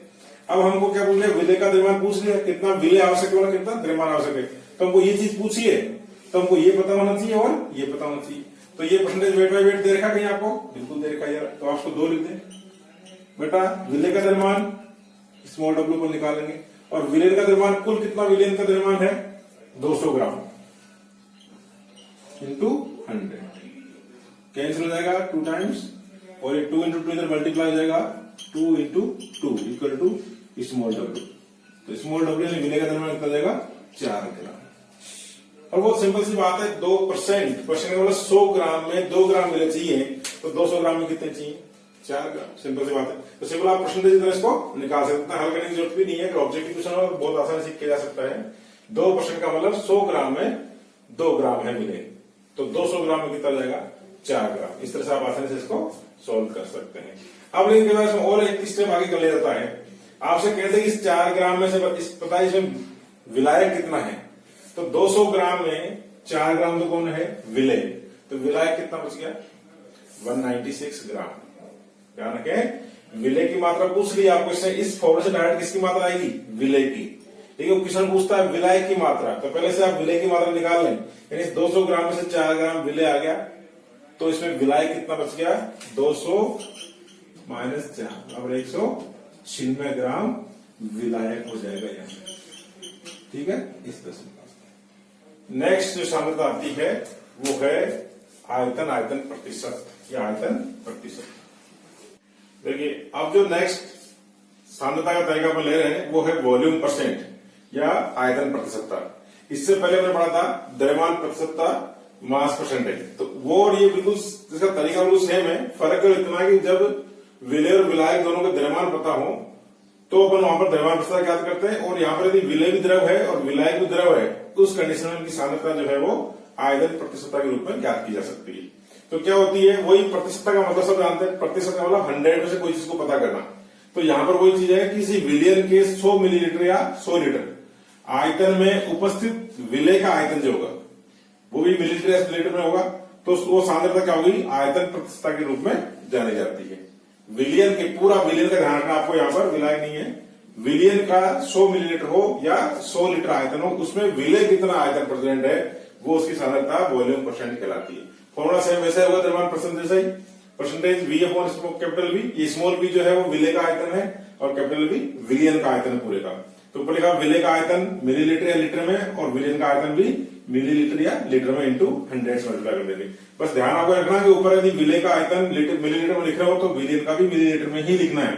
S1: अब हमको क्या पूछ लिया, विलय का द्रव्यमान पूछ लिया, कितना विलय आवश्यक है, कितना द्रव्यमान आवश्यक है। तो हमको ये चीज पूछी है तो हमको ये पता होना चाहिए और ये पता होना चाहिए। तो ये परसेंटेज वेट बाई वेट दे रखा कहीं आपको, बिल्कुल दे रखा यार, तो आपको 2 लिख दें बेटा। विलय का द्रव्यमान स्मॉल w को निकालेंगे और विलयन का द्रव्यमान, कुल कितना विलयन का द्रव्यमान है 200 ग्राम इंटू 100, कैंसिल हो जाएगा 2 टाइम्स और ये 2 इंटू 2 इधर मल्टीप्लाई हो जाएगा 2 into 2 equal to small w। तो स्मॉल w में विलय का द्रव्यमान कितना जाएगा 4 ग्राम। और बहुत सिंपल सी बात है, 2% परसेंट मतलब 100 ग्राम में 2 ग्राम विलय चाहिए तो 200 ग्राम में कितने चाहिए 4 ग्राम। सिंपल सी बात है। तो सिंपल आप परसेंटेज की तरह इसको निकाल सकते हैं, हल करने की जरूरत भी नहीं है। अगर ऑब्जेक्टिव क्वेश्चन हो तो बहुत आसानी से किया जा सकता है। 2% का मतलब 100 ग्राम में 2 ग्राम है विलय, तो 200 ग्राम में कितना जाएगा 4 ग्राम। इस तरह से आप आसानी से इसको सोल्व कर सकते हैं। अब लेकिन बाद और एक स्टेप आगे कर ले जाता है, आपसे कहते हैं कि इस 4 ग्राम में से पता है इसमें विलायक कितना है। तो 200 ग्राम में 4 ग्राम तो कौन है विलय, तो विलायक कितना बच गया 196 ग्राम। ध्यान रखें विलय की मात्रा पूछ ली आपको, इससे इस फॉर्मूले से डायरेक्ट किसकी मात्रा आएगी विलय की। लेकिन क्वेश्चन पूछता है विलायक की मात्रा, तो पहले से आप विलय की मात्रा निकाल लें। यानी 200 ग्राम में से 4 ग्राम विलय आ गया तो इसमें विलायक कितना बच गया 200 माइनस 4, अब 196 ग्राम विलायक हो जाएगा यहाँ, ठीक है। इस तरह से नेक्स्ट जो सांद्रता आती है वो है आयतन प्रतिशत या आयतन प्रतिशत। देखिए अब जो नेक्स्ट सांद्रता का तरीका पर ले रहे हैं वो है वॉल्यूम परसेंट या आयतन प्रतिशतता। इससे पहले मैंने पढ़ा था द्रव्यमान प्रतिशतता मास परसेंटेज, तो वो और ये बिल्कुल इसका तरीका बिल्कुल सेम है। फर्क इतना है कि जब विलय और विलायक दोनों का द्रव्यमान पता हो तो अपन वहां पर द्रव्यमान प्रतिशत ज्ञात करते हैं, और यहाँ पर यदि विलय भी द्रव है और विलायक भी द्रव है तो उस कंडीशन में सांद्रता जो है वो आयतन प्रतिशतता के रूप में ज्ञात की जा सकती है। तो क्या होती है, वही प्रतिशतता का मतलब सब जानते हैं, प्रतिशत का मतलब 100 में से कोई चीज को पता करना। तो यहाँ पर वही चीज है कि किसी विलयन के 100 मिलीलीटर या 100 लीटर आयतन में उपस्थित विलय का आयतन जो होगा वो भी मिलीलीटर या लीटर में होगा, तो वो सांद्रता क्या होगी आयतन प्रतिशतता के रूप में जानी जाती है। विलयन के पूरा विलयन का ध्यान रखना आपको, यहाँ पर विलायक नहीं है। विलयन का 100 मिलीलीटर हो या 100 लीटर आयतन हो, उसमें विलय कितना आयतन प्रेजेंट है वो उसकी सांद्रता वॉल्यूम परसेंट कहलाती है। फॉर्मूला सेम वैसे होगा द्रव्यमान परसेंटेज से percentage V upon capital V। ये स्मॉल v जो है वो विले का आयतन है और कैपिटल V विलियन का आयतन है पूरे का। तो ऊपर लिखा विले का आयतन मिलीलीटर या लीटर में और विलियन का आयतन भी मिलीलीटर या लीटर में इंटू 100 से मल्टीप्लाई कर देंगे। बस ध्यान आपको रखना कि ऊपर यदि विले का आयतन लीटर मिलीलीटर में लिख रहे हो तो विलियन का भी मिलीलीटर में ही लिखना है,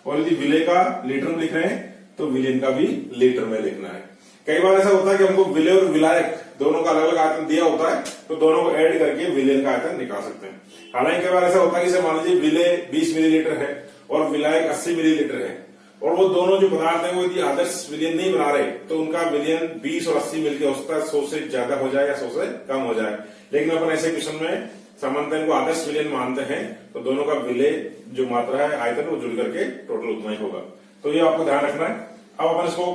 S1: और यदि विले का लीटर में लिख रहे हैं तो विलियन का भी लीटर में लिखना है। कई बार ऐसा होता है कि हमको विले और विलायक दोनों का अलग अलग आयतन दिया होता है तो दोनों को ऐड करके विलियन का आयतन निकाल सकते हैं। हालांकि कई बार ऐसा होता है कि मान लीजिए विले 20 मिलीलीटर है और विलायक 80 मिलीलीटर है, और वो दोनों जो पदार्थ है वो यदि आदर्श विलियन नहीं बना रहे तो उनका विलियन 20 और 80 मिलकर हो सकता है 100 से ज्यादा हो जाए या 100 से कम हो जाए। लेकिन अपन ऐसे क्वेश्चन में सामान्यतः इनको आदर्श विलियन मानते हैं तो दोनों का विले जो मात्रा है आयतन वो जुड़ करके टोटल उतना ही होगा। तो ये आपको ध्यान रखना है। अब अपन इसको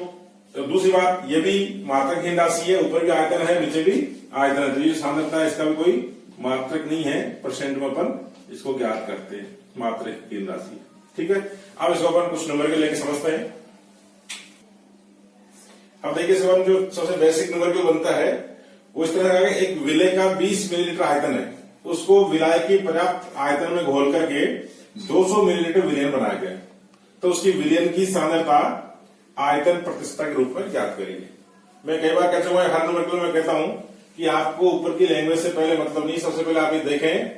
S1: तो दूसरी बात, ये भी मात्रकहीन राशि है, ऊपर भी आयतन है नीचे भी आयतन है, तो ये सांद्रता है इसका भी कोई मात्रक नहीं है, परसेंट में अपन इसको ज्ञात करते हैं मात्रकहीन राशि। ठीक है, अब इसको अपन कुछ नंबर के लेके समझते हैं। अब देखिए सवाल जो सबसे बेसिक नंबर जो बनता है वो इस तरह का है, एक विले का 20 मिलीलीटर आयतन है, उसको विलाय की पर्याप्त आयतन में घोल करके 200 मिलीलीटर विलियन बनाया गया, तो उसकी विलियन की सांद्रता आयतन प्रतिशतता के रूप में ज्ञात करेंगे। मैं कई बार कह चुका हर नंबर के लिए मैं कहता हूं कि आपको ऊपर की लैंग्वेज से पहले मतलब नहीं, सबसे पहले आप ये देखें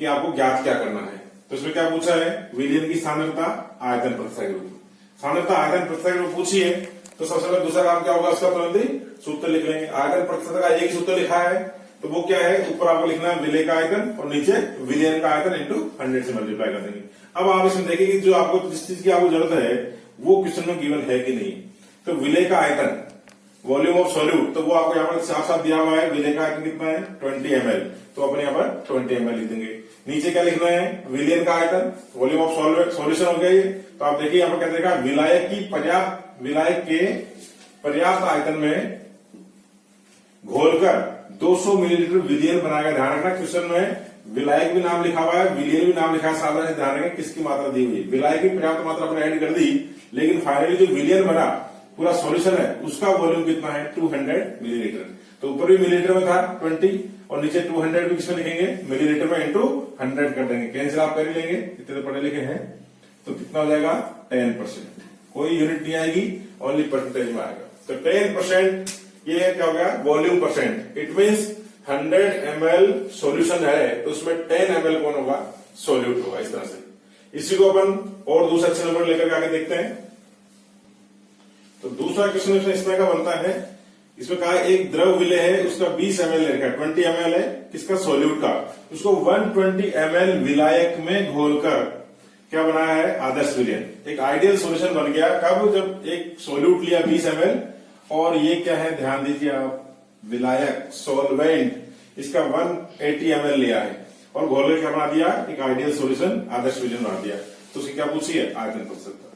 S1: कि आपको ज्ञात क्या करना है। तो इसमें क्या पूछा है, विलियन की सांद्रता आयतन प्रतिशतता के रूप में। सांद्रता आयतन प्रतिशतता के रूप में पूछी है तो सबसे पहले दूसरा काम क्या होगा, उसका तुरंत ही सूत्र लिख लेंगे। आयतन प्रतिशतता का एक ही सूत्र लिखा है तो वो क्या है, ऊपर आपको लिखना है विले का आयतन और नीचे विलियन का आयतन इंटू 100 से मल्टीप्लाई कर देंगे। अब आप इसमें देखेंगे कि जो आपको जिस चीज की आपको जरूरत है वो क्वेश्चन में गिवन है कि नहीं। तो विले का आयतन वॉल्यूम ऑफ सॉल्यूट, तो वो आपको यहाँ पर साफ साफ दिया हुआ है, विले का आयतन कितना है 20 ml, तो अपने यहाँ पर 20 ml लिख देंगे। नीचे क्या लिखना है, विलियन का आयतन वॉल्यूम ऑफ सॉल्यूशन हो गया ये। तो आप देखिए यहाँ पर क्या देगा, विलायक के पर्याप्त आयतन में घोलकर 200 मिलीलीटर विलियन बनाएगा। ध्यान रखना क्वेश्चन में विलायक भी नाम लिखा हुआ है, विलियन भी नाम लिखा है, सावधान से ध्यान रखें किसकी मात्रा दी हुई है। विलायक की पर्याप्त मात्रा अपने ऐड कर दी, लेकिन फाइनली जो विलियन बना पूरा सॉल्यूशन है उसका वॉल्यूम कितना है 200 मिलीलीटर। तो ऊपर भी मिलीलीटर में था 20 और नीचे 200 भी किसमें लिखेंगे, मिलीलीटर में इंटू 100 कर देंगे। कैंसिल आप कर ही लेंगे, इतने पढ़े लिखे हैं, तो कितना हो जाएगा 10%। कोई यूनिट नहीं आएगी, ओनली परसेंटेज में आएगा। तो 10% ये क्या हो गया, volume percent. It means 100 ml solution है तो उसमें 10 ml कौन होगा, सॉल्यूट होगा। इस तरह से इसी को अपन और दूसरा अच्छे नंबर लेकर आगे देखते हैं। तो दूसरा क्वेश्चन इस तरह का बनता है, इसमें कहा एक द्रव विले है, उसका 20 ml लिखा है, 20 ml है किसका, सॉल्यूट का, उसको 120 ml विलायक में घोलकर क्या बनाया है, आदर्श विलियन। एक आइडियल सॉल्यूशन बन गया कब, जब एक सॉल्यूट लिया 20 ml और ये क्या है, ध्यान दीजिए आप, विलायक सॉल्वेंट इसका 180 ml लिया है और घोल के क्या बना दिया, एक आइडियल सॉल्यूशन आदर्श विलियन बना दिया। तो उसकी क्या पूछी है, आयतन प्रतिशतता।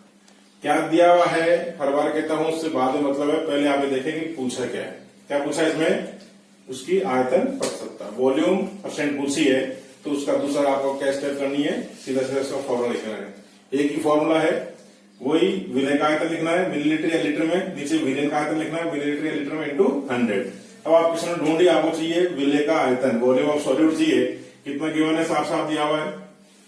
S1: क्या दिया हुआ है, हर बार कहता हूं उससे बाद में मतलब है, पहले आप ये देखेंगे पूछा क्या है। क्या पूछा है इसमें, उसकी आयतन प्रतिशतता, वॉल्यूम परसेंट पूछी है, तो उसका दूसरा आपको क्या स्टेप करनी है, सीधा सीधा इसका फॉर्मूला लिखना है। एक ही फॉर्मूला है, वही विलय का आयतन लिखना है मिलीलीटर या लीटर में, नीचे विलियन का आयतन लिखना है मिलीलीटर या लीटर में इंटू 100। अब आप क्वेश्चन में ढूंढिए, आपको चाहिए विलय का आयतन, वॉल्यूम ऑफ सॉल्यूट चाहिए, कितना गिवन है, साफ साफ दिया हुआ है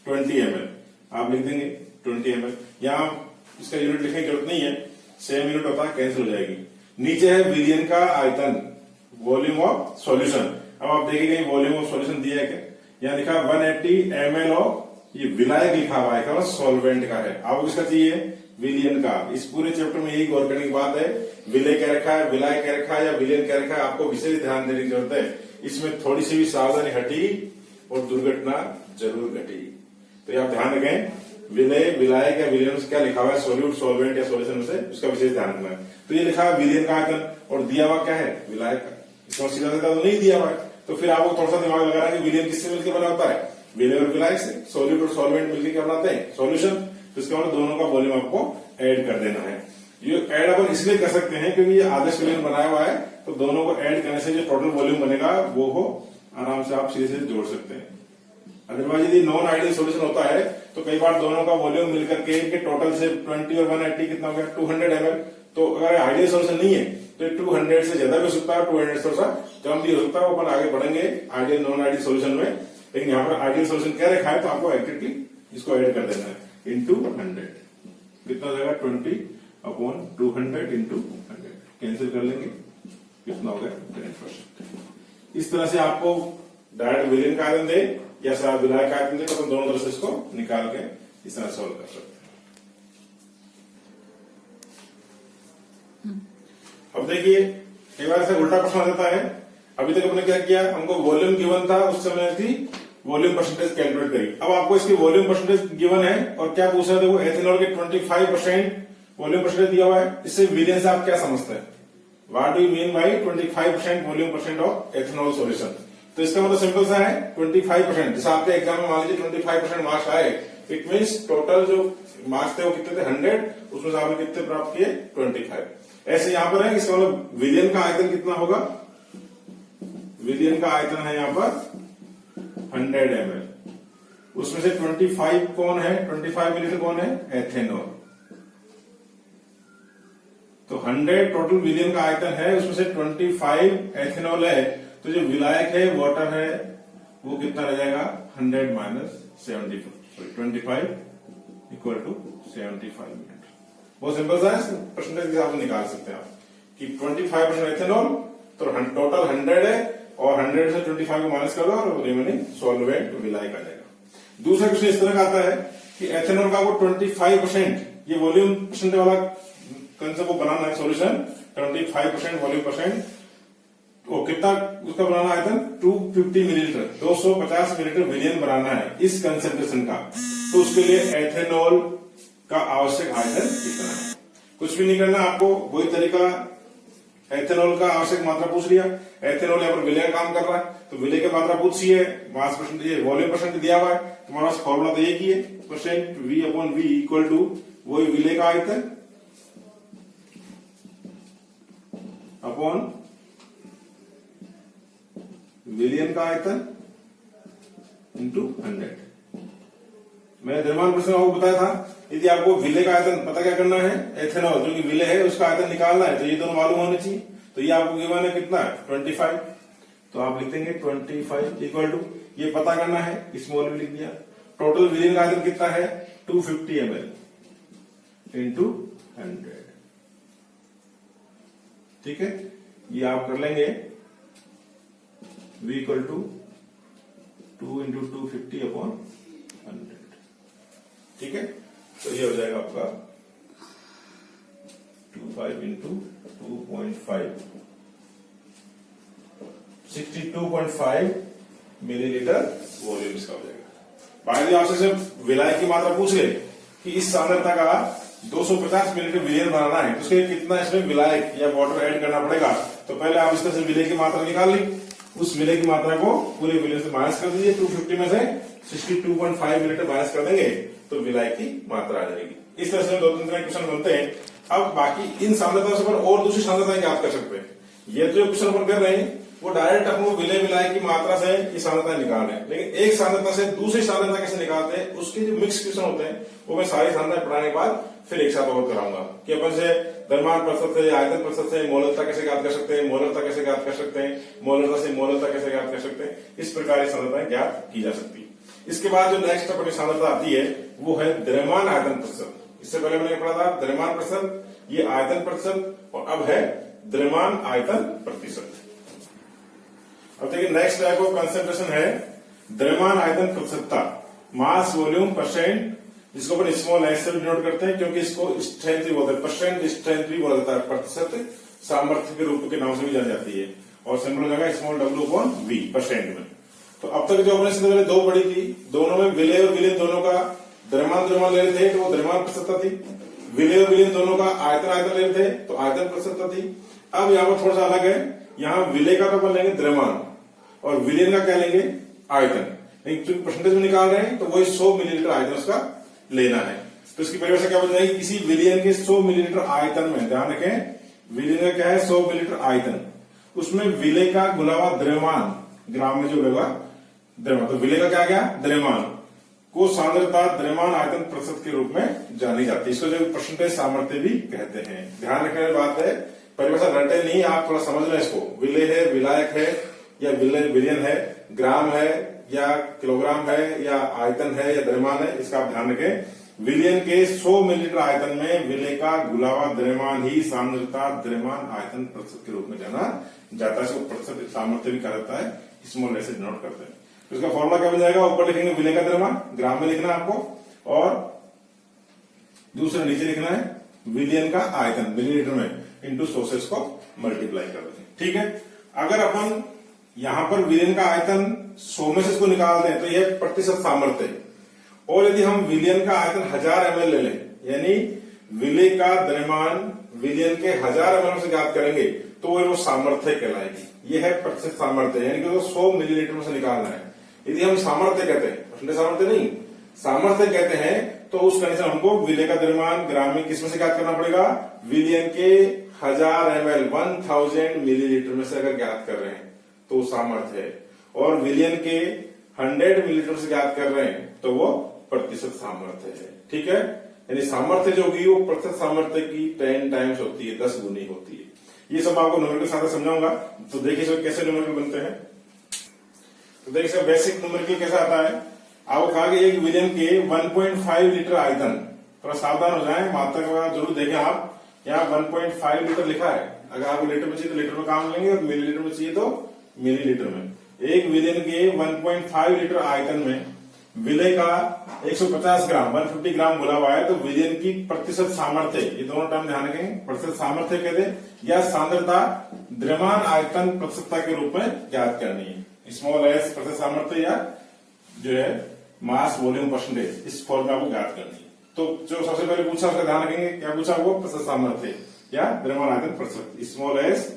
S1: 20 ml, आप लिख देंगे 20 ml। यहाँ इसका यूनिट लिखने की जरूरत नहीं है, सेम यूनिट होता है, कैंसिल हो जाएगी। नीचे है विलियन का आयतन, वॉल्यूम ऑफ सॉल्यूशन। अब आप देखिए वॉल्यूम ऑफ सॉल्यूशन दिया है क्या, यहाँ लिखा 180 ml ऑफ, ये विलायक लिखा हुआ है, क्या सॉल्वेंट का है। आपको किसका चाहिए, विलियन का। इस पूरे चैप्टर में यही गौर करने की बात है, विलय कह रखा है, विलायक कह रखा है या विलियन कह रखा है, आपको विशेष ध्यान देने की जरूरत है। इसमें थोड़ी सी भी सावधानी हटी और दुर्घटना जरूर घटी, तो आप ध्यान रखें, विलय विलायक या विलियन से क्या लिखा हुआ है, सॉल्यूट सॉल्वेंट या सॉल्यूशन से, उसका विशेष ध्यान रखना है। तो ये लिखा है विलियन का आयतन और दिया हुआ क्या है, विलायक का। इसमें सीधा सीधा तो नहीं दिया हुआ है, तो फिर आपको थोड़ा सा दिमाग लगाना कि विलियन किससे मिलकर बना होता है, विलय और विलायक से। सॉल्यूट और सॉल्वेंट मिलकर क्या बनाते हैं, सॉल्यूशन। तो इसका मतलब दोनों का वॉल्यूम आपको ऐड कर देना है। ये ऐड अपन इसलिए कर सकते हैं क्योंकि ये आदर्श विलियन बनाया हुआ है, तो दोनों को ऐड करने से जो टोटल वॉल्यूम बनेगा वो हो आराम से आप सीधे सीधे जोड़ सकते हैं। अदरवाइज यदि नॉन आइडियल सॉल्यूशन होता है तो कई बार दोनों का वॉल्यूम मिलकर के इनके टोटल से 20 और 180 कितना हो गया 200 ml। तो अगर आइडियल सॉल्यूशन नहीं है तो 200 से ज्यादा भी हो सकता है, 200 थोड़ा सा कम भी हो सकता है, वो अपन आगे बढ़ेंगे आइडियल नॉन आइडियल सोल्यूशन में। लेकिन यहाँ पर आइडियल सोल्यूशन क्या रखा है, तो आपको एक्यूरेटली इसको ऐड कर देना है इंटू 100। कितना हो जाएगा 20/200 इंटू 100, कैंसिल कर लेंगे, कितना हो गया 10%। इस तरह से आपको डायरेक्ट विलेन का आयतन दे या फिर आप विलायक का आयतन दे, तो अपन दोनों तरह से इसको निकाल के इस तरह सॉल्व कर सकते हैं। अब देखिए कई बार ऐसा उल्टा प्रश्न आ जाता है। अभी तक हमने क्या किया, हमको वॉल्यूम गिवन था, उस समय थी वॉल्यूम परसेंटेज कैलकुलेट करी। अब आपको इसकी वॉल्यूम परसेंटेज गिवन है और क्या पूछा है, देखो एथेनॉल के 25% वॉल्यूम परसेंटेज दिया हुआ है। इससे विलियन से आप क्या समझते हैं, what do you mean by 25% volume percent of ethanol solution. तो इसका मतलब सिंपल सा है 25%। जैसे आपके एग्जाम में मान लीजिए 25% मार्क्स आए, इट मीन्स टोटल जो मार्क्स थे वो कितने थे 100, उसमें से आपने कितने प्राप्त किए 25। ऐसे यहां पर है, इसका मतलब विलियन का आयतन कितना होगा, विलियन का आयतन है यहां पर 100 ml, उसमें से 25 कौन है, 25 मिलीलीटर कौन है, एथेनॉल। तो 100 टोटल विलियन का आयतन है, उसमें से 25 एथेनॉल है, तो जो विलायक है वाटर है वो कितना रह जाएगा 100 माइनस 25 इक्वल टू 75 मिनट। बहुत सिंपल सा है, परसेंटेज के हिसाब से निकाल सकते हैं आप कि 25% एथेनॉल, तो टोटल 100 है और 100 से 25 को माइनस कर दो और रिमेनिंग सॉल्वेंट विलायक आ जाएगा। दूसरा क्वेश्चन इस तरह का आता है कि एथेनॉल का वो 25%, ये वॉल्यूम परसेंट वाला कंसेप्ट को बनाना है सोल्यूशन, 25% वॉल्यूम परसेंट, वो कितना उसका बनाना है, 250 मिलीलीटर, 250 मिलीलीटर विलियन बनाना है इस कंसेंट्रेशन का। तो उसके लिए एथेनॉल का आवश्यक आयतन कितना है, कुछ भी नहीं करना आपको, वही तरीका, एथेनॉल का आवश्यक मात्रा पूछ लिया, एथेनॉल यहाँ पर विलय का काम कर रहा है, तो विलय की मात्रा पूछी है, मास परसेंट, ये वॉल्यूम परसेंट दिया हुआ है, तुम्हारे पास फॉर्मूला तो एक ही है, percent V upon V equal to वही विलय का आयतन अपॉन विलियन का आयतन इंटू 100। मैंने द्रव्यमान प्रश्न आपको बताया था, यदि आपको विलय का आयतन पता क्या करना है, एथेनॉल जो कि विलय है उसका आयतन निकालना है, तो ये दोनों मालूम होने चाहिए। तो ये आपको गिवन है कितना, 25, तो आप लिख देंगे 25 इक्वल टू, ये पता करना है, स्मॉल भी लिख दिया। टोटल विलियन का आयतन कितना है 250 ml इंटू 100, ठीक है, ये आप कर लेंगे V equal to 2 into 250 upon 100, ठीक है। तो ये हो जाएगा आपका 25 इंटू 2.5, 62.5 मिलीलीटर वॉल्यूम इसका हो जाएगा। बाकी आपसे सिर्फ विलायक की मात्रा पूछ ले कि इस सांद्रता का 250 मिलीलीटर विलियन बनाना है, तो उसके लिए कितना इसमें विलायक या वाटर ऐड करना पड़ेगा। तो पहले आप इस तरह से विलय की मात्रा निकाल ली, उस विलय की मात्रा को पूरे विलय से माइनस कर दीजिए, 250 में से 62.5 मिलीलीटर माइनस कर देंगे तो विलय की मात्रा आ जाएगी। इस तरह से 2-3 तरह के क्वेश्चन बनते हैं। अब बाकी इन सांद्रता से और दूसरी सांद्रताएं ज्ञात कर सकते हैं। ये जो क्वेश्चन अपन कर रहे हैं वो डायरेक्ट अपने विलय विलाय की मात्रा से ये सांद्रता निकाल रहे हैं, लेकिन एक सांद्रता से दूसरी सांद्रता कैसे निकालते हैं उसके जो मिक्स क्वेश्चन होते हैं वो मैं सारी सांद्रता पढ़ाने के बाद फिर एक साथ और कराऊंगा कि अपन से द्रव्यमान प्रतिशत से, आयतन प्रतिशत से मोलरता कैसे ज्ञात कर सकते हैं, मोलरता कैसे ज्ञात कर सकते हैं, मोलरता से मोलरता कैसे ज्ञात कर सकते हैं, इस प्रकार की सांद्रताएं ज्ञात की जा सकती है। इसके बाद जो नेक्स्ट अपनी सांद्रता आती है वो है द्रव्यमान आयतन प्रतिशत। इससे पहले मैंने पढ़ा था द्रव्यमान प्रतिशत, ये आयतन प्रतिशत, और अब है द्रव्यमान आयतन प्रतिशत। अब देखिए नेक्स्ट टाइप ऑफ कंसेंट्रेशन है द्रव्यमान आयतन प्रतिशतता, मास वॉल्यूम परसेंट, जिसको अपन स्मॉल एस से डिनोट करते हैं क्योंकि इसको स्ट्रेंथ भी बोलते हैं, परसेंट स्ट्रेंथ भी बोला जाता है, प्रतिशत सामर्थ्य के रूप के नाम से भी जानी जाती है, और सिंबल हो जाएगा small w upon v percent में। तो अब तक जो हमने पहले दो पढ़ी थी, दोनों में विलय और विलीन दोनों का द्रव्यमान ले रहे थे तो वो द्रव्यमान प्रतिशतता थी, विलय और विलीन दोनों का आयतन ले रहे थे तो आयतन प्रतिशतता थी। अब यहाँ पर थोड़ा सा अलग है, यहाँ विलय का तो अपन लेंगे द्रव्यमान और विलीन का क्या लेंगे आयतन, लेकिन चूंकि परसेंटेज में निकाल रहे हैं तो वही 100 मिलीलीटर आयतन उसका लेना है। तो इसकी परिभाषा क्या बन जाएगी, किसी विलियन के 100 मिलीलीटर आयतन में, ध्यान रखें विलियन का क्या है 100 मिलीलीटर आयतन, उसमें विलय का गुना हुआ द्रव्यमान, ग्राम में जो होगा द्रव्यमान, तो विलय का क्या गया द्रव्यमान को सांद्रता द्रव्यमान आयतन प्रतिशत के रूप में जानी जाती है। इसको जो परसेंटेज सामर्थ्य भी कहते हैं। ध्यान रखने वाली बात है, परिभाषा रटे नहीं, आप थोड़ा समझ लें इसको। विले है, विलायक है, या विलियन है, ग्राम है, या किलोग्राम है, या आयतन है, या द्रव्यमान है, इसका आप ध्यान रखें। विलियन के 100 मिलीलीटर आयतन में विले का घुला हुआ द्रव्यमान ही सांद्रता द्रव्यमान आयतन प्रतिशत के रूप में जाना जाता है। इसको प्रतिशत सामर्थ्य भी कहा जाता है, स्मॉल ऐसे डिनोट करते हैं। तो इसका फॉर्मूला क्या बन जाएगा, ऊपर लिखेंगे विले का द्रव्यमान, ग्राम में लिखना है आपको, और दूसरा नीचे लिखना है विलियन का आयतन मिलीलीटर में इंटू 100 से इसको मल्टीप्लाई कर देते हैं। ठीक है, अगर अपन यहां पर विलियन का आयतन 100 में से इसको निकाल दें तो यह प्रतिशत सामर्थ्य है। और यदि हम विलियन का आयतन 1000 ml ले लें, यानी विले का द्रव्यमान विलियन के 1000 ml से ज्ञात करेंगे तो वो सामर्थ्य कहलाएगी। यह है प्रतिशत सामर्थ्य, यानी कि तो 100 मिलीलीटर में से निकालना है। यदि हम सामर्थ्य कहते हैं, परसेंटेज सामर्थ्य नहीं, सामर्थ्य कहते हैं, तो उस कंडीशन हमको विले का द्रव्यमान ग्राम में किसमें से ज्ञात करना पड़ेगा, विलियन के 1000 ml 1000 मिलीलीटर में से अगर ज्ञात कर रहे हैं तो सामर्थ्य है, और विलियन के 100 मिलीलीटर से ज्ञात कर रहे हैं तो वो प्रतिशत सामर्थ्य है। ठीक है, यानी सामर्थ्य जो होगी वो प्रतिशत सामर्थ्य की 10 टाइम्स होती है, 10 गुनी होती है। ये सब आपको न्यूमेरिकल के साथ समझाऊंगा। तो देखिए इसमें कैसे न्यूमेरिकल बनते हैं। तो देखिए इसका बेसिक न्यूमेरिकल कैसा आता है। आपको कहा कि एक विलियन के 1.5 लीटर आयतन, थोड़ा सावधान हो जाए, मात्रा का जरूर देखें आप। यहाँ 1.5 लीटर लिखा है, अगर आपको लीटर में चाहिए तो लीटर में काम लेंगे, और मिलीलीटर में चाहिए तो मिलीलीटर में। एक विलियन के 1.5 लीटर आयतन में विले का 150 ग्राम 150 ग्राम घुला हुआ है, तो विलियन की प्रतिशत सामर्थ्य, ये दोनों टर्म ध्यान रखें, प्रतिशत सामर्थ्य कहते हैं, या सांद्रता द्रव्यमान आयतन प्रतिशतता के रूप में ज्ञात करनी है। स्मॉल एस प्रतिशत सामर्थ्य, या जो है मास वॉल्यूम परसेंटेज, इस फॉर्म में आपको ज्ञात करनी है। तो जो सबसे पहले पूछा उसका ध्यान रखेंगे, क्या पूछा, वो प्रतिशत सामर्थ्य या द्रव्यमान आयतन प्रतिशत, स्मॉल एस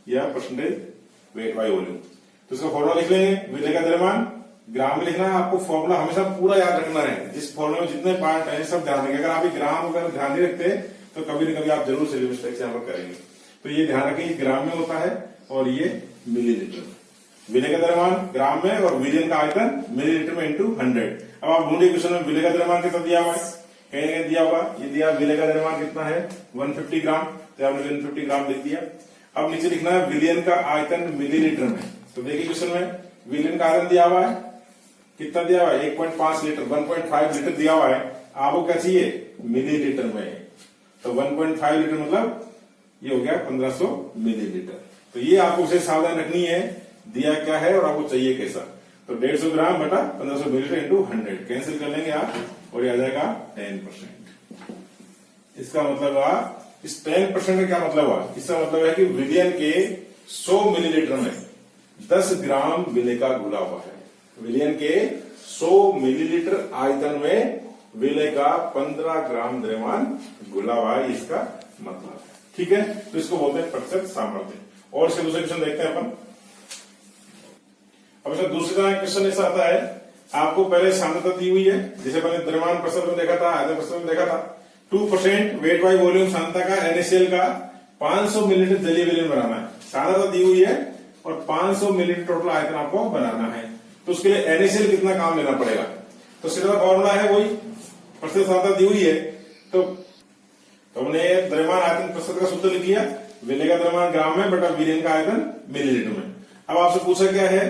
S1: या परसेंटेज वेट बाय वॉल्यूम। तो इसका फॉर्मूला लिख लेंगे, विले का द्रव्यमान ग्राम में लिखना है आपको। फॉर्मूला हमेशा पूरा याद रखना है, जिस फॉर्मूले में जितने पार्ट है सब ध्यान रखेंगे। अगर आप ग्राम अगर ध्यान नहीं रखते तो कभी न कभी आप जरूर से मिस्टेक से करेंगे। तो ये ध्यान रखें, ये ग्राम में होता है और ये मिलीलीटर। विले का द्रव्यमान ग्राम में और विलियन का आयतन मिलीलीटर में इंटू 100। अब आप ढूंढिए क्वेश्चन में विले का द्रव्यमान कितना दिया हुआ है, कहीं कहीं दिया हुआ, ये दिया विले का द्रव्यमान कितना है 150 ग्राम, तो आपने 150 ग्राम लिख दिया। अब नीचे लिखना है विलियन का आयतन मिलीलीटर में। तो देखिए क्वेश्चन में विलियन का आयतन दिया हुआ है, कितना दिया हुआ है 1.5 लीटर, 1.5 लीटर दिया हुआ है। आपको क्या चाहिए मिलीलीटर में, तो 1.5 लीटर मतलब ये हो गया 1500 मिलीलीटर। तो ये आपको उसे सावधान रखनी है, दिया क्या है और आपको चाहिए कैसा। तो 150 ग्राम बटा 1500 मिलीलीटर इंटू 100 कैंसिल कर लेंगे आप, और ये आ जाएगा 10%। इसका मतलब हुआ, इस 10% का क्या मतलब हुआ, इसका मतलब है कि विलियन के 100 मिलीलीटर में 10 ग्राम विले का घुला हुआ है। विलियन के 100 मिलीलीटर आयतन में विले का 15 ग्राम द्रव्यमान घुला हुआ है, इसका मतलब है। ठीक है, तो इसको बोलते हैं प्रतिशत सामर्थ्य। और इसके दूसरे क्वेश्चन देखते हैं अपन। अब इसका दूसरी तरह क्वेश्चन ऐसा आता है, आपको पहले सांद्रता दी हुई है, जैसे पहले द्रव्यमान प्रतिशत में देखा था, आयतन प्रतिशत में देखा था। 2% वेट बाय वॉल्यूम सांद्रता का NaCl का 500 मिलीलीटर जलीय विलयन बनाना है। सांद्रता दी हुई है और 500 मिलीलीटर टोटल आयतन आपको बनाना है। तो उसके लिए NaCl कितना काम लेना पड़ेगा, तो सीधा फॉर्मूला है वही, प्रतिशत सांद्रता दी हुई है तो हमने द्रव्यमान आयतन प्रतिशत का सूत्र लिख लिया, विले का द्रव्यमान ग्राम में बटा विलियन का आयतन मिलीलीटर में। अब आपसे पूछा क्या है,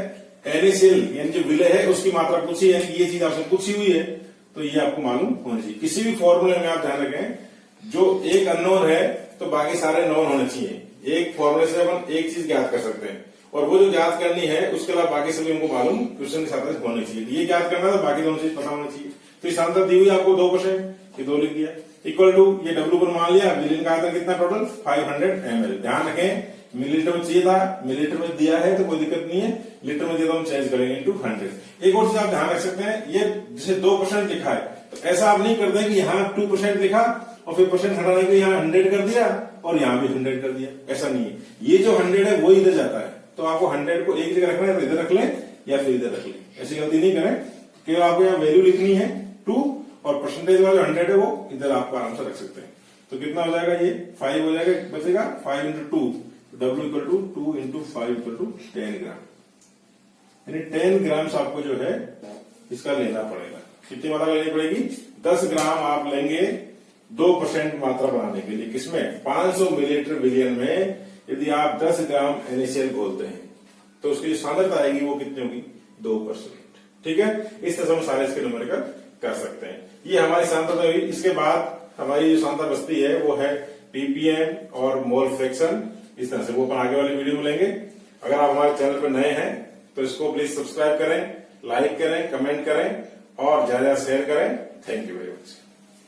S1: NaCl यानी जो विले है उसकी मात्रा पूछी है, ये चीज आपसे पूछी हुई है, तो ये आपको मालूम होनी चाहिए। किसी भी फॉर्मूले में आप ध्यान रखें, जो एक अननोन है तो बाकी सारे नोन होने चाहिए। एक फॉर्मूले से अपन एक चीज ज्ञात कर सकते हैं, और वो जो ज्ञात करनी है उसके अलावा बाकी सभी हमको मालूम क्वेश्चन के साथ होने चाहिए। ये ज्ञात करना था, बाकी दोनों चीज पता होनी चाहिए। तो इस सांद्रता दी हुई आपको 2%, ये 2 लिख दिया, इक्वल टू ये W पर मान लिया, विलियन का आयतन कितना टोटल 500 ml। ध्यान रखें मिलीलीटर में चाहिए था, मिलीलीटर में दिया है तो कोई दिक्कत नहीं है, लीटर में दिया तो हम चेंज करेंगे इंटू 100। एक और चीज आप ध्यान रख सकते हैं, ये जैसे 2% लिखा है तो ऐसा आप नहीं करते कि यहाँ 2% लिखा और फिर परसेंट हटाने के लिए यहाँ 100 कर दिया और यहाँ भी 100 कर दिया, ऐसा नहीं है। ये जो 100 है वो इधर जाता है, तो आपको 100 को एक जगह रखना है तो इधर रख लें या फिर इधर रख लें, ऐसी गलती नहीं करें। केवल आपको यहाँ वैल्यू लिखनी है 2 और परसेंटेज वाला जो 100 है वो इधर आप आराम से रख सकते हैं। तो कितना हो जाएगा, ये 5 हो जाएगा, बचेगा 5 into 2, W equal to 2 into 5 equal to 10 gram, यानी 10 ग्राम आपको जो है इसका लेना पड़ेगा। कितनी मात्रा लेनी पड़ेगी, 10 ग्राम आप लेंगे 2% मात्रा बनाने के लिए। किसमें? 500 मिलीलीटर विलियन में यदि आप 10 ग्राम NaCl घोलते हैं तो उसकी जो सांद्रता आएगी वो कितनी होगी? 2%। ठीक है, इस तरह से हम सारे इसके न्यूमेरिकल कर सकते हैं। ये हमारी सांद्रता हुई। इसके बाद हमारी जो सांद्रता बचती है वो है ppm और मोल फ्रैक्शन। इस तरह से वो अपन आगे वाली वीडियो में लेंगे। अगर आप हमारे चैनल पर नए हैं तो इसको प्लीज सब्सक्राइब करें, लाइक करें, कमेंट करें और ज्यादा शेयर करें। Thank you very much.